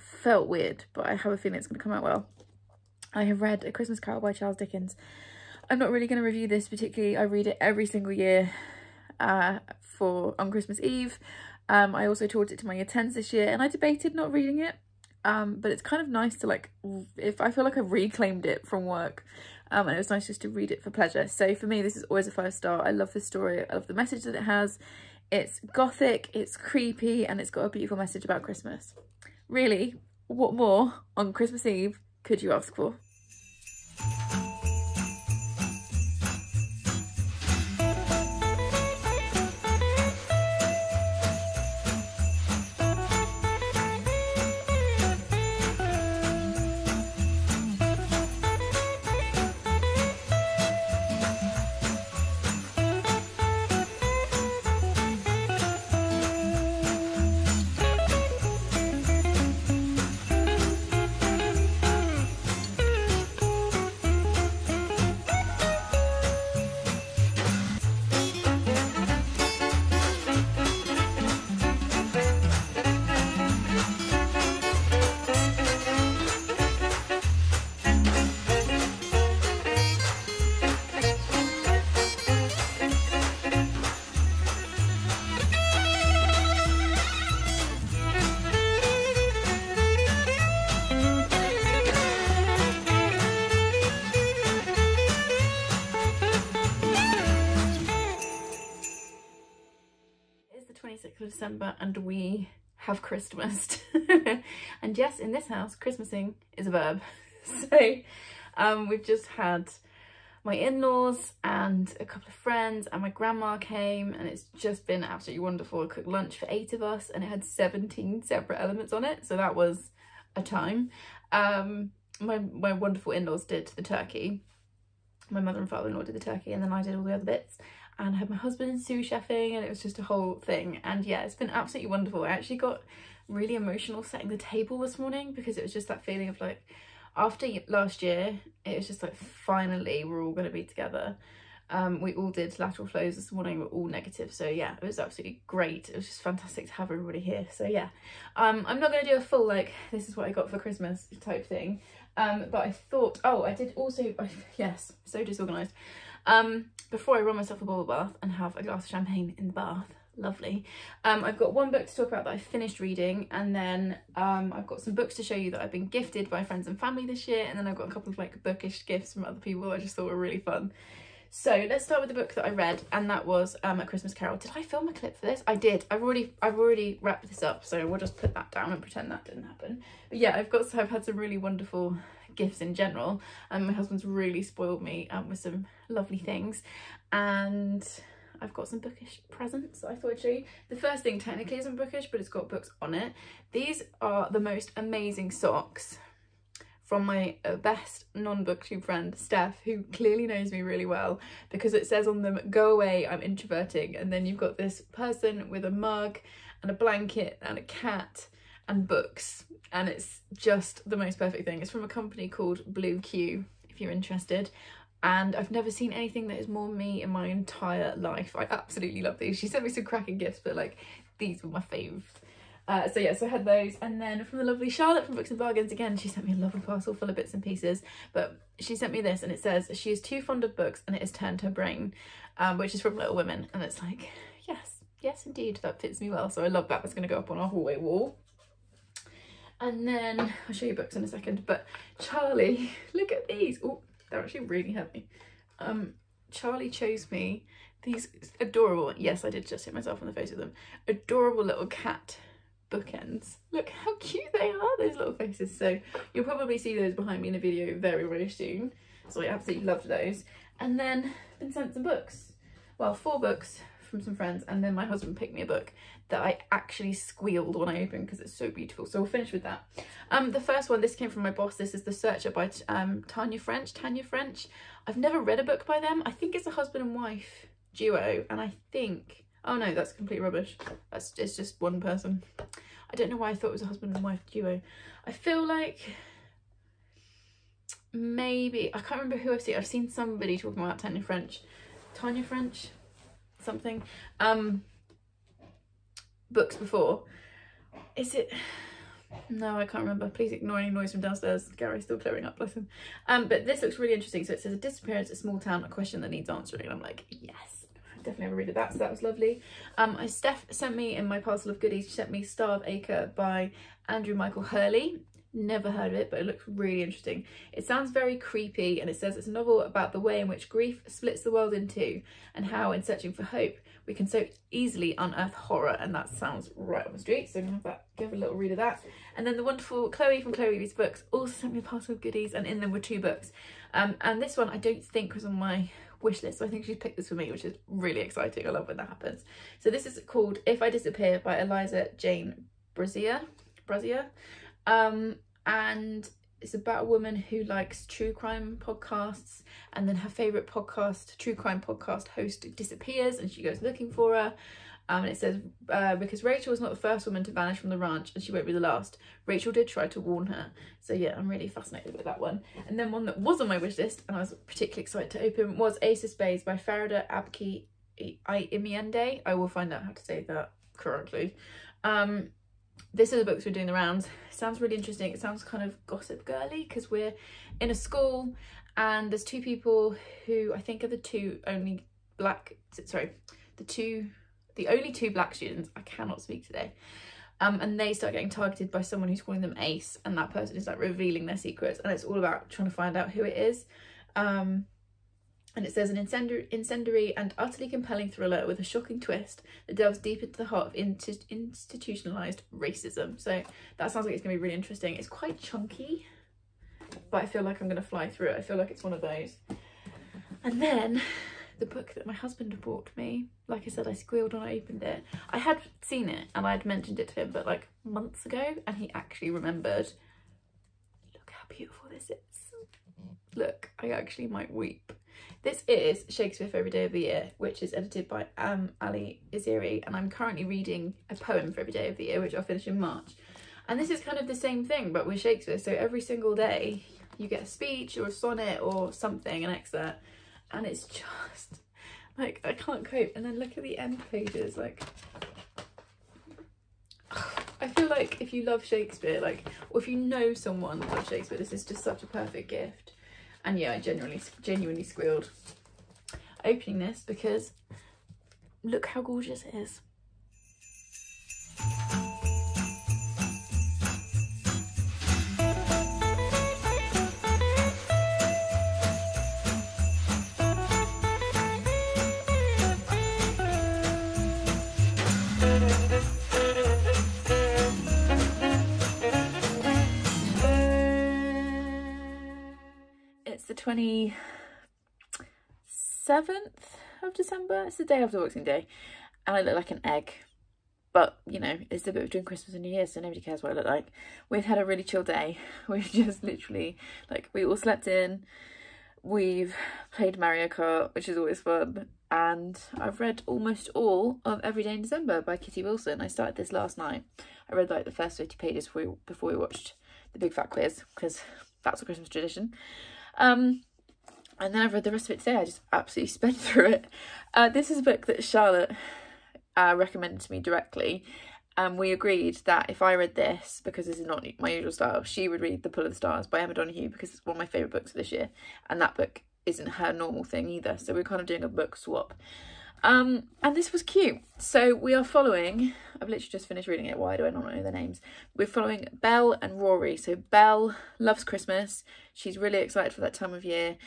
A: felt weird, but I have a feeling it's going to come out well, I have read A Christmas Carol by Charles Dickens. I'm not really going to review this particularly. I read it every single year on Christmas Eve. I also taught it to my year 10s this year, and I debated not reading it. But it's kind of nice to like, if I feel like I've reclaimed it from work. And it was nice just to read it for pleasure. So for me, this is always a 5-star. I love this story. I love the message that it has. It's gothic, it's creepy, and it's got a beautiful message about Christmas. Really, what more on Christmas Eve could you ask for? December and we have Christmased. And yes, in this house, Christmasing is a verb. So we've just had my in-laws and a couple of friends, and my grandma came, and it's just been absolutely wonderful. I cooked lunch for 8 of us, and it had 17 separate elements on it, so that was a time. My wonderful in-laws did the turkey. My mother and father-in-law did the turkey, and then I did all the other bits. And I had my husband sous chefing, and it was just a whole thing. And yeah, it's been absolutely wonderful. I actually got really emotional setting the table this morning, because it was just that feeling of like, after last year, it was just like, finally we're all going to be together. We all did lateral flows this morning, we're all negative, so yeah, it was absolutely great. It was just fantastic to have everybody here. So yeah, I'm not going to do a full like this is what I got for Christmas type thing, but I thought, oh, I did also, yes, so disorganised, before I run myself a bubble bath and have a glass of champagne in the bath, lovely, I've got one book to talk about that I finished reading, and then I've got some books to show you that I've been gifted by friends and family this year, and then I've got a couple of like bookish gifts from other people that I just thought were really fun. So let's start with the book that I read, and that was A Christmas Carol. Did I film a clip for this? I did. I've already wrapped this up, so we'll just put that down and pretend that didn't happen. But yeah, I've had some really wonderful gifts in general, and my husband's really spoiled me with some lovely things, and I've got some bookish presents that I thought I'd show you. The first thing technically isn't bookish, but it's got books on it. These are the most amazing socks from my best non-Booktube friend, Steph, who clearly knows me really well, because it says on them, "Go away, I'm introverting." And then you've got this person with a mug and a blanket and a cat and books. And it's just the most perfect thing. It's from a company called Blue Q, if you're interested. And I've never seen anything that is more me in my entire life. I absolutely love these. She sent me some cracking gifts, but like these were my fave. So yeah, so I had those, and then from the lovely Charlotte from Books and Bargains, again, she sent me a lovely parcel full of bits and pieces, but she sent me this, and it says, "She is too fond of books and it has turned her brain," which is from Little Women, and it's like, yes indeed, that fits me well, so I love that. That's going to go up on our hallway wall. And then I'll show you books in a second, but Charlie, look at these. Oh, they're actually really heavy. Charlie chose me these adorable, yes, I did just hit myself in the face with them, adorable little cat bookends. Look how cute they are, those little faces. So you'll probably see those behind me in a video very soon. So I absolutely loved those. And then been sent some books. Well, 4 books from some friends, and then my husband picked me a book that I actually squealed when I opened because it's so beautiful. So we'll finish with that. The first one, this came from my boss. This is The Searcher by Tanya French. I've never read a book by them. I think it's a husband and wife duo, and I think, oh no, that's complete rubbish. It's just one person. I don't know why I thought it was a husband and wife duo. I feel like maybe, I can't remember who I've seen. I've seen somebody talking about Tanya French something books before. Is it? No, I can't remember. Please ignore any noise from downstairs. Gary's still clearing up, bless him. But this looks really interesting. So it says, "A disappearance, a small town, a question that needs answering." And I'm like, yes, definitely have a read of that. So that was lovely. Steph sent me in my parcel of goodies, she sent me Star of Acre by Andrew Michael Hurley. Never heard of it, but it looks really interesting. It sounds very creepy, and it says it's a novel about the way in which grief splits the world in two, and how in searching for hope we can so easily unearth horror. And that sounds right on the street, so I'm gonna give a little read of that. And then the wonderful Chloe from Chloe Reads Books also sent me a parcel of goodies, and in them were 2 books. And this one I don't think was on my wish list, so I think she's picked this for me, which is really exciting. I love when that happens. So this is called If I Disappear by Eliza Jane Brazier. And it's about a woman who likes true crime podcasts, and then her favourite true crime podcast host disappears, and she goes looking for her. And it says, because Rachel was not the first woman to vanish from the ranch, and she won't be the last. Rachel did try to warn her. So yeah, I'm really fascinated with that one. And then one that was on my wish list, and I was particularly excited to open, was Ace of Spades by Farida Abki Imiende. I will find out how to say that correctly. This is the books we're doing the rounds. It sounds really interesting. It sounds kind of gossip girly, because we're in a school and there's 2 people who I think are the only two black students. I cannot speak today. And they start getting targeted by someone who's calling them Ace, and that person is like revealing their secrets, and it's all about trying to find out who it is. And it says, an incendiary and utterly compelling thriller with a shocking twist that delves deep into the heart of institutionalized racism. So that sounds like it's going to be really interesting. It's quite chunky, but I feel like I'm going to fly through it. I feel like it's one of those. And then the book that my husband bought me, like I said, I squealed when I opened it. I had seen it and I'd mentioned it to him, but like months ago, and he actually remembered. Look how beautiful this is. Look, I actually might weep. This is Shakespeare for Every Day of the Year, which is edited by Ali Iziri, and I'm currently reading a poem for every day of the year, which I'll finish in March. And this is kind of the same thing, but with Shakespeare. So every single day you get a speech or a sonnet or something, an excerpt, and it's just like, I can't cope. And then look at the end pages, like, I feel like if you love Shakespeare, like, or if you know someone that loves Shakespeare, this is just such a perfect gift. And yeah, I genuinely squealed opening this, because look how gorgeous it is. It's the 27th of December. It's the day after Boxing Day, and I look like an egg, but you know, it's the bit between Christmas and New Year, so nobody cares what I look like. We've had a really chill day. We've just literally, like, we all slept in, we've played Mario Kart, which is always fun, and I've read almost all of Every Day in December by Kitty Wilson. I started this last night. I read like the first 50 pages before we watched the big fat quiz, because that's a Christmas tradition. And then I've read the rest of it today. I just absolutely sped through it. This is a book that Charlotte recommended to me directly, and we agreed that if I read this, because this is not my usual style, she would read The Pull of the Stars by Emma Donoghue, because it's one of my favourite books of this year, and that book isn't her normal thing either, so we're kind of doing a book swap. And this was cute. So we are following, I've literally just finished reading it, why do I not know their names? We're following Belle and Rory. So Belle loves Christmas, she's really excited for that time of year.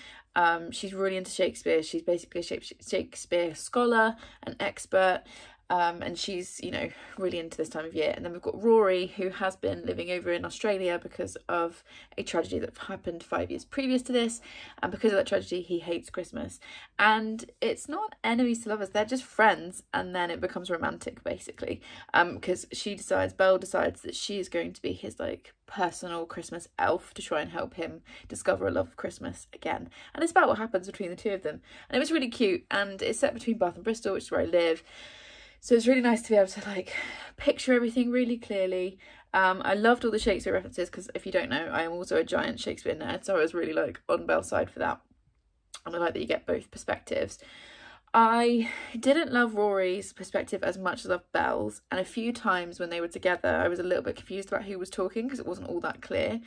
A: She's really into Shakespeare. She's basically a Shakespeare scholar, an expert, and she's, you know, really into this time of year. And then we've got Rory, who has been living over in Australia because of a tragedy that happened 5 years previous to this, and because of that tragedy he hates Christmas. And it's not enemies to lovers, they're just friends, and then it becomes romantic basically, because Belle decides that she is going to be his like personal Christmas elf to try and help him discover a love of Christmas again. And it's about what happens between the two of them, and it was really cute, and it's set between Bath and Bristol, which is where I live. So it's really nice to be able to like picture everything really clearly. I loved all the Shakespeare references, because if you don't know, I am also a giant Shakespeare nerd, so I was really like on Belle's side for that. And I like that you get both perspectives. I didn't love Rory's perspective as much as I loved Belle's, and a few times when they were together I was a little bit confused about who was talking, because it wasn't all that clear.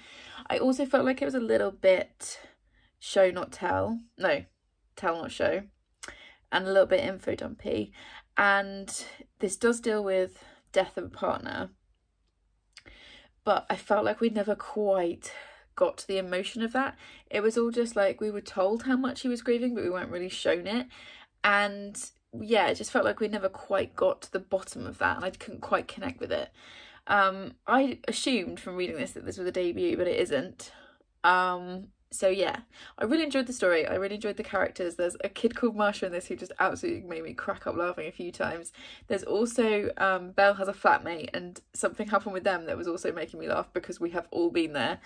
A: I also felt like it was a little bit show not tell, no, tell not show, and a little bit info dumpy. And this does deal with death of a partner, but I felt like we never quite got to the emotion of that. It was all just like we were told how much he was grieving, but we weren't really shown it. And yeah, it just felt like we never quite got to the bottom of that, and I couldn't quite connect with it. I assumed from reading this that this was a debut, but it isn't. So yeah, I really enjoyed the story. I really enjoyed the characters. There's a kid called Marsha in this who just absolutely made me crack up laughing a few times. There's also, Belle has a flatmate, and something happened with them that was also making me laugh, because we have all been there,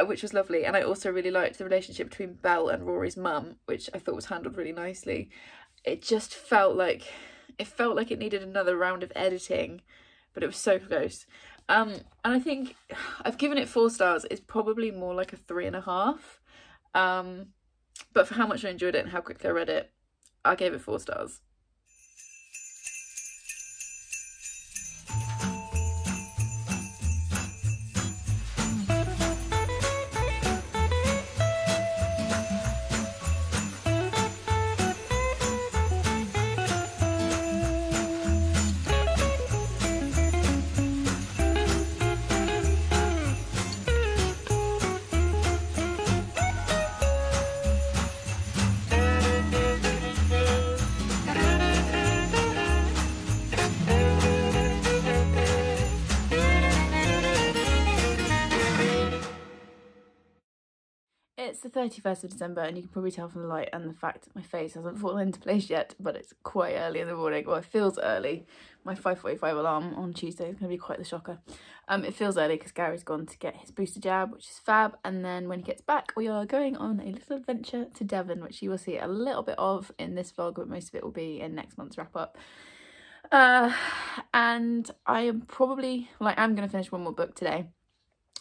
A: which was lovely. And I also really liked the relationship between Belle and Rory's mum, which I thought was handled really nicely. It just felt like it needed another round of editing, but it was so close. And I think I've given it 4 stars. It's probably more like a 3.5. But for how much I enjoyed it and how quickly I read it, I gave it 4 stars. It's the 31st of December, and you can probably tell from the light and the fact that my face hasn't fallen into place yet, but it's quite early in the morning. Well, it feels early. My 5:45 alarm on Tuesday is going to be quite the shocker. It feels early because Gary's gone to get his booster jab, which is fab, and then when he gets back we are going on a little adventure to Devon, which you will see a little bit of in this vlog, but most of it will be in next month's wrap up. And I am probably, like, I'm going to finish one more book today,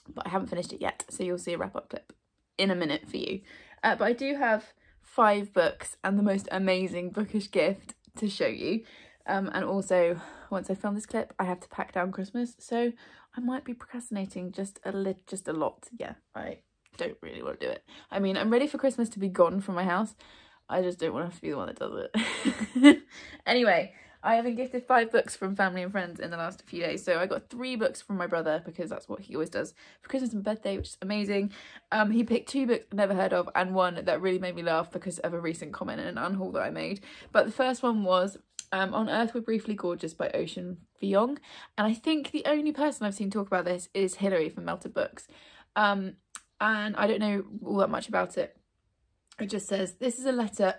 A: but I haven't finished it yet, so you'll see a wrap up clip in a minute for you. But I do have 5 books and the most amazing bookish gift to show you. And also, once I film this clip, I have to pack down Christmas, so I might be procrastinating just a lot. Yeah, I don't really want to do it. I mean, I'm ready for Christmas to be gone from my house. I just don't want to have to be the one that does it. Anyway, I have been gifted 5 books from family and friends in the last few days. So I got 3 books from my brother, because that's what he always does for Christmas and birthday, which is amazing. He picked 2 books I've never heard of, and 1 that really made me laugh because of a recent comment in an unhaul that I made. But the first one was On Earth We're Briefly Gorgeous by Ocean Vuong. And I think the only person I've seen talk about this is Hilary from Melted Books. And I don't know all that much about it. It just says, this is a letter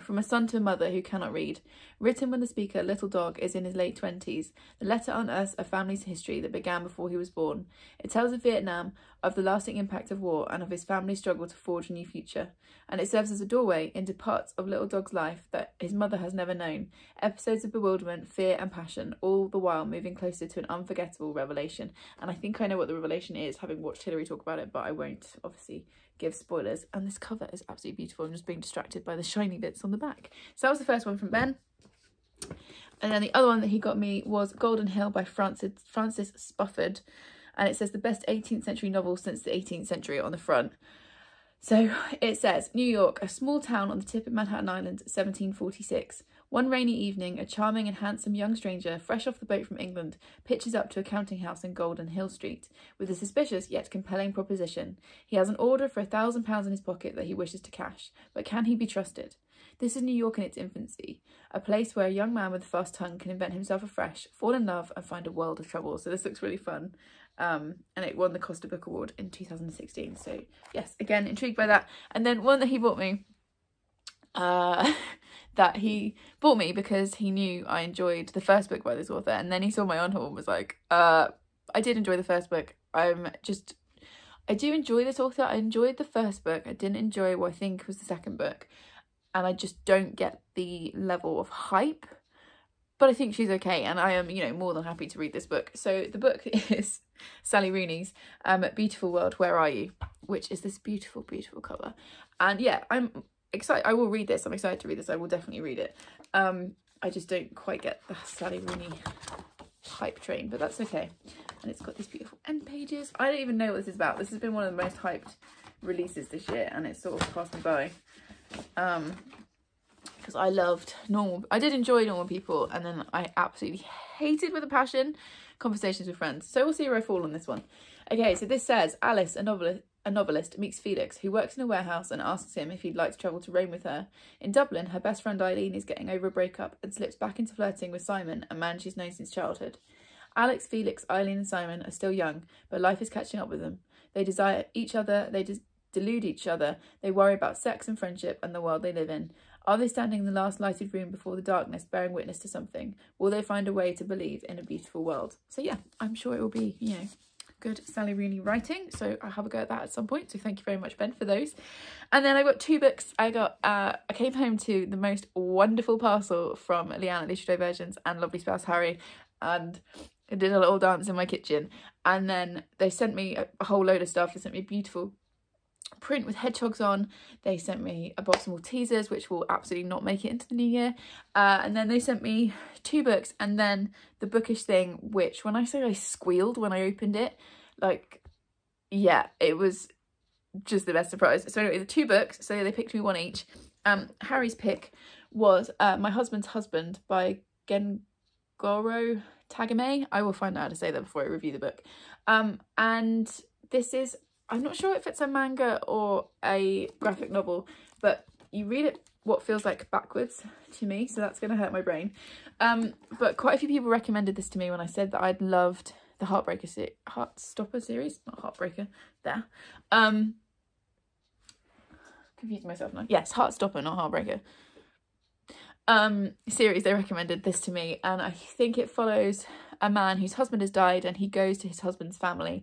A: from a son to a mother who cannot read. Written when the speaker, little dog, is in his late 20s. The letter unearths a family's history that began before he was born. It tells of Vietnam, of the lasting impact of war, and of his family's struggle to forge a new future. And it serves as a doorway into parts of little dog's life that his mother has never known. Episodes of bewilderment, fear and passion, all the while moving closer to an unforgettable revelation. And I think I know what the revelation is, having watched Hilary talk about it, but I won't obviously give spoilers. And this cover is absolutely beautiful. I'm just being distracted by the shiny bits on the back. So that was the first one from Ben. And then the other one that he got me was Golden Hill by Francis Spufford. And it says the best 18th century novel since the 18th century on the front. So it says, New York, a small town on the tip of Manhattan Island, 1746. One rainy evening, a charming and handsome young stranger, fresh off the boat from England, pitches up to a counting house in Golden Hill Street, with a suspicious yet compelling proposition. He has an order for £1,000 in his pocket that he wishes to cash, but can he be trusted? This is New York in its infancy, a place where a young man with a fast tongue can invent himself afresh, fall in love, and find a world of trouble. So this looks really fun. And it won the Costa Book Award in 2016. So yes, again, intrigued by that. And then one that he bought me, because he knew I enjoyed the first book by this author, and then he saw my unhaul and was like, I did enjoy the first book. I do enjoy this author. I enjoyed the first book. I didn't enjoy what I think was the second book, and I just don't get the level of hype, but I think she's okay, and I am, you know, more than happy to read this book. So the book is Sally Rooney's Beautiful World, Where Are You?, which is this beautiful, beautiful cover. And yeah, I'm excited. I will read this. I'm excited to read this. I will definitely read it. I just don't quite get the Sally Rooney hype train, but that's okay. And it's got these beautiful end pages. I don't even know what this is about. This has been one of the most hyped releases this year, and it's sort of passed me by. Because I did enjoy Normal People, and then I absolutely hated with a passion Conversations with Friends. So we'll see where I fall on this one. Okay, so this says, Alice, a novelist, meets Felix, who works in a warehouse, and asks him if he'd like to travel to Rome with her. In Dublin, her best friend Eileen is getting over a breakup and slips back into flirting with Simon, a man she's known since childhood. Alex, Felix, Eileen and Simon are still young, but life is catching up with them. They desire each other, they delude each other, they worry about sex and friendship and the world they live in. Are they standing in the last lighted room before the darkness, bearing witness to something? Will they find a way to believe in a beautiful world? So yeah, I'm sure it will be, you know, good Sally Rooney writing. So I'll have a go at that at some point. So thank you very much, Ben, for those. And then I got 2 books. I came home to the most wonderful parcel from Leanne at Literary Diversions and Lovely Spouse Harry, and I did a little dance in my kitchen. And then they sent me a whole load of stuff. They sent me a beautiful print with hedgehogs on. They sent me a box of Maltesers, which will absolutely not make it into the new year. And then they sent me 2 books, and then the bookish thing, which when I say I squealed when I opened it, like, yeah, it was just the best surprise. So anyway, the 2 books, so they picked me 1 each. Harry's pick was My Husband's Husband by Gengoro Tagame. I will find out how to say that before I review the book. And this is, I'm not sure if it's a manga or a graphic novel, but you read it what feels like backwards to me, so that's going to hurt my brain. But quite a few people recommended this to me when I said that I'd loved the Heartstopper series, not Heartbreaker, there. Confused myself now. Yes, Heartstopper, not Heartbreaker. Series, they recommended this to me, and I think it follows a man whose husband has died, and he goes to his husband's family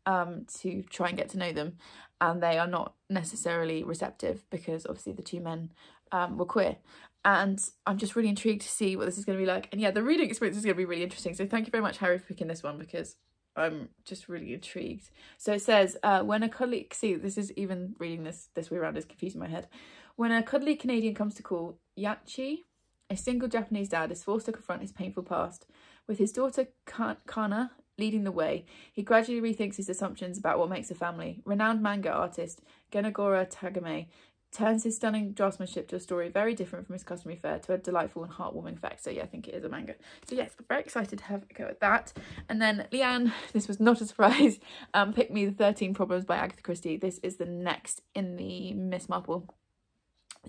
A: to try and get to know them, and they are not necessarily receptive because obviously the 2 men were queer, and I'm just really intrigued to see what this is going to be like. And yeah, the reading experience is going to be really interesting, so thank you very much, Harry, for picking this one, because I'm just really intrigued. So it says, when a colleague, see, this is even reading this way around is confusing my head. When a cuddly Canadian comes to call, Yachi, a single Japanese dad, is forced to confront his painful past. With his daughter Kana leading the way, he gradually rethinks his assumptions about what makes a family. Renowned manga artist Genagora Tagame turns his stunning draftsmanship to a story very different from his customary fare to a delightful and heartwarming effect. So yeah, I think it is a manga. So yes, I'm very excited to have a go at that. And then Leanne, this was not a surprise, picked me The 13 Problems by Agatha Christie. This is the next in the Miss Marple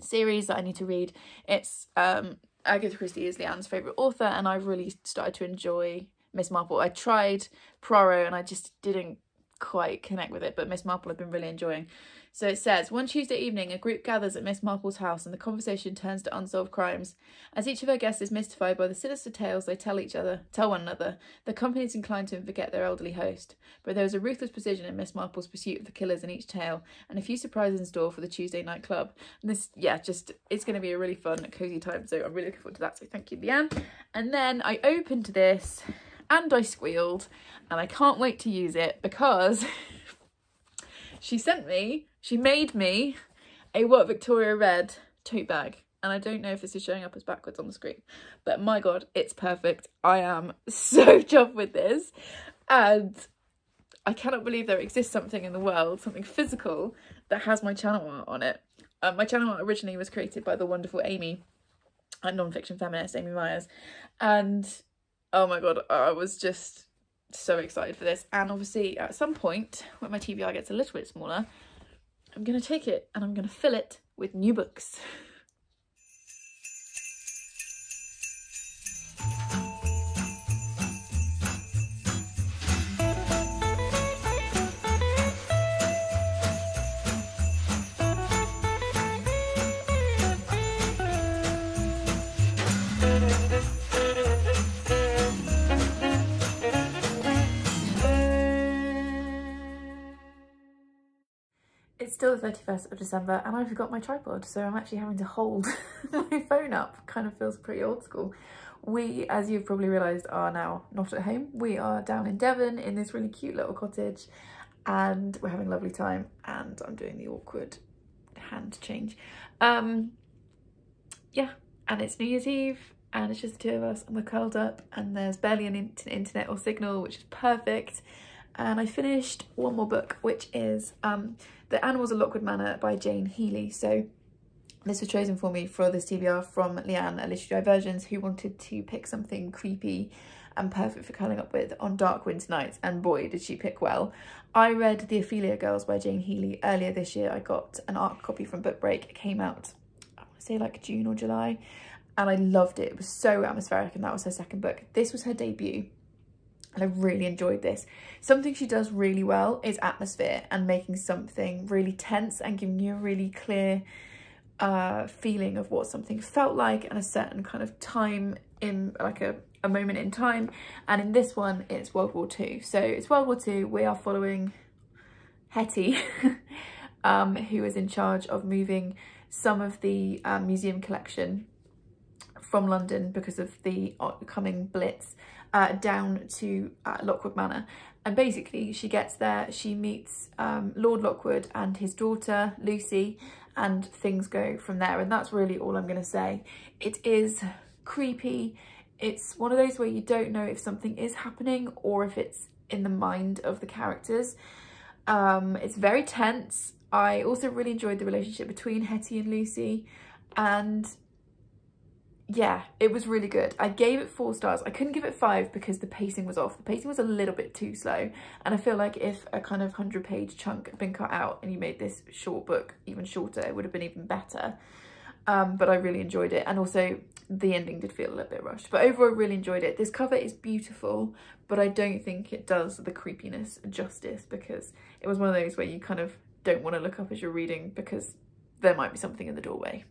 A: series that I need to read. It's Agatha Christie is Leanne's favourite author, and I've really started to enjoy Miss Marple. I tried Poirot and I just didn't quite connect with it, but Miss Marple I've been really enjoying. So it says, one Tuesday evening, a group gathers at Miss Marple's house and the conversation turns to unsolved crimes. As each of her guests is mystified by the sinister tales they tell one another, the company is inclined to forget their elderly host. But there is a ruthless precision in Miss Marple's pursuit of the killers in each tale, and a few surprises in store for the Tuesday night club. And this, yeah, just, it's going to be a really fun, cosy time, so I'm really looking forward to that, so thank you, Leanne. And then I opened this, and I squealed, and I can't wait to use it because she made me a What Victoria Read tote bag. And I don't know if this is showing up as backwards on the screen, but my God, it's perfect. I am so chuffed with this. And I cannot believe there exists something in the world, something physical, that has my channel art on it. My channel art originally was created by the wonderful Amy, a non-fiction feminist, Amy Myers. And oh my God, I was just so excited for this. And obviously at some point when my TBR gets a little bit smaller, I'm going to take it and I'm going to fill it with new books. It's still the 31st of December and I forgot my tripod, so I'm actually having to hold my phone up. Kind of feels pretty old school. We, as you've probably realised, are now not at home. We are down in Devon in this really cute little cottage and we're having a lovely time, and I'm doing the awkward hand change. Yeah, and it's New Year's Eve and it's just the two of us and we're curled up and there's barely an internet or signal, which is perfect. And I finished one more book, which is The Animals of Lockwood Manor by Jane Healey. So this was chosen for me for this TBR from Leanne at Literary Diversions, who wanted to pick something creepy and perfect for curling up with on dark winter nights, and boy did she pick well. I read The Ophelia Girls by Jane Healey earlier this year. I got an art copy from Book Break. It came out, I want to say like June or July, and I loved it. It was so atmospheric, and that was her second book. This was her debut. And I really enjoyed this. Something she does really well is atmosphere and making something really tense and giving you a really clear feeling of what something felt like and a certain kind of time in like a moment in time. And in this one, it's World War II. So it's World War II. We are following Hetty, who is in charge of moving some of the museum collection from London because of the coming Blitz down to Lockwood Manor. And basically she gets there, she meets Lord Lockwood and his daughter Lucy, and things go from there. And that's really all I'm going to say. It is creepy. It's one of those where you don't know if something is happening or if it's in the mind of the characters. It's very tense. I also really enjoyed the relationship between Hetty and Lucy, and yeah, it was really good. I gave it 4 stars. I couldn't give it 5 because the pacing was off. The pacing was a little bit too slow. And I feel like if a kind of 100-page chunk had been cut out and you made this short book even shorter, it would have been even better. But I really enjoyed it. And also the ending did feel a little bit rushed. But overall, I really enjoyed it. This cover is beautiful, but I don't think it does the creepiness justice, because it was one of those where you kind of don't want to look up as you're reading because there might be something in the doorway.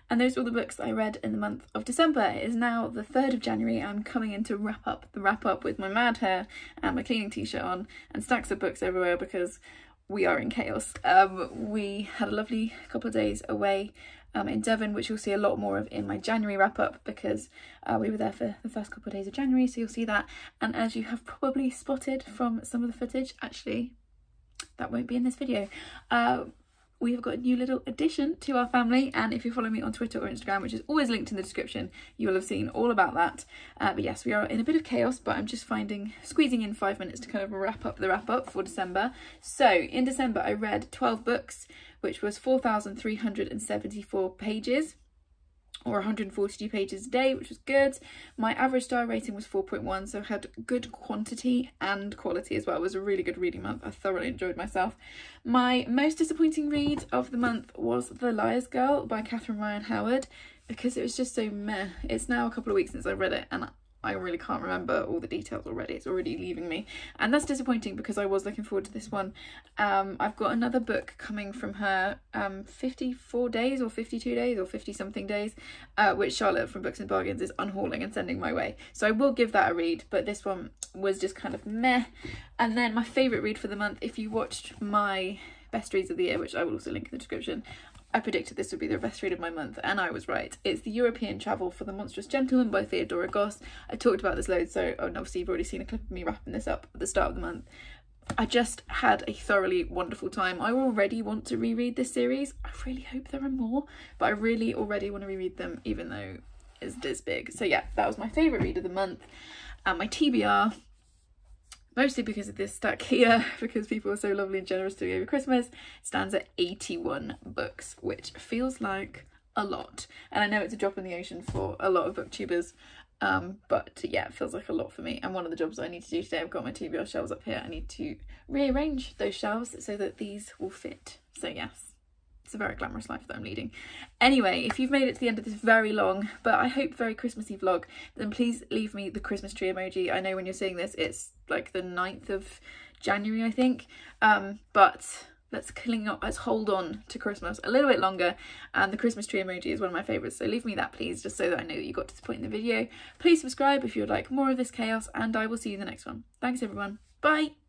A: And those were all the books that I read in the month of December. It is now the 3rd of January. I'm coming in to wrap up with my mad hair and my cleaning t-shirt on and stacks of books everywhere because we are in chaos. We had a lovely couple of days away in Devon, which you'll see a lot more of in my January wrap up, because we were there for the first couple of days of January, so you'll see that. And as you have probably spotted from some of the footage, actually that won't be in this video, we've got a new little addition to our family, and if you follow me on Twitter or Instagram, which is always linked in the description, you will have seen all about that. But yes, we are in a bit of chaos, but I'm just squeezing in 5 minutes to kind of wrap up the wrap up for December. So in December I read 12 books, which was 4,374 pages, or 142 pages a day, which was good. My average star rating was 4.1, so I had good quantity and quality as well. It was a really good reading month. I thoroughly enjoyed myself. My most disappointing read of the month was The Liar's Girl by Catherine Ryan Howard, because it was just so meh. It's now a couple of weeks since I read it, and I really can't remember all the details already. It's already leaving me, and that's disappointing because I was looking forward to this one. I've got another book coming from her, 54 days or 52 days or 50 something days, which Charlotte from Books and Bargains is unhauling and sending my way, so I will give that a read, but this one was just kind of meh. And then my favourite read for the month, if you watched my best reads of the year, which I will also link in the description, I predicted this would be the best read of my month, and I was right. It's The European Travel for the Monstrous Gentlewoman by Theodora Goss. I talked about this loads, so obviously you've already seen a clip of me wrapping this up at the start of the month. I just had a thoroughly wonderful time. I already want to reread this series. I really hope there are more, but I really already want to reread them, even though it's this big. So yeah, that was my favourite read of the month. And my TBR, mostly because of this stack here, because people were so lovely and generous to me over Christmas, stands at 81 books, which feels like a lot. And I know it's a drop in the ocean for a lot of booktubers, but yeah, it feels like a lot for me. And one of the jobs I need to do today, I've got my TBR shelves up here, I need to rearrange those shelves so that these will fit. So yes, it's a very glamorous life that I'm leading. Anyway, if you've made it to the end of this very long, but I hope very Christmassy vlog, then please leave me the Christmas tree emoji. I know when you're seeing this, it's like the 9th of January, I think. But let's hold on to Christmas a little bit longer. And the Christmas tree emoji is one of my favourites. So leave me that, please, just so that I know that you got to this point in the video. Please subscribe if you would like more of this chaos, and I will see you in the next one. Thanks, everyone. Bye.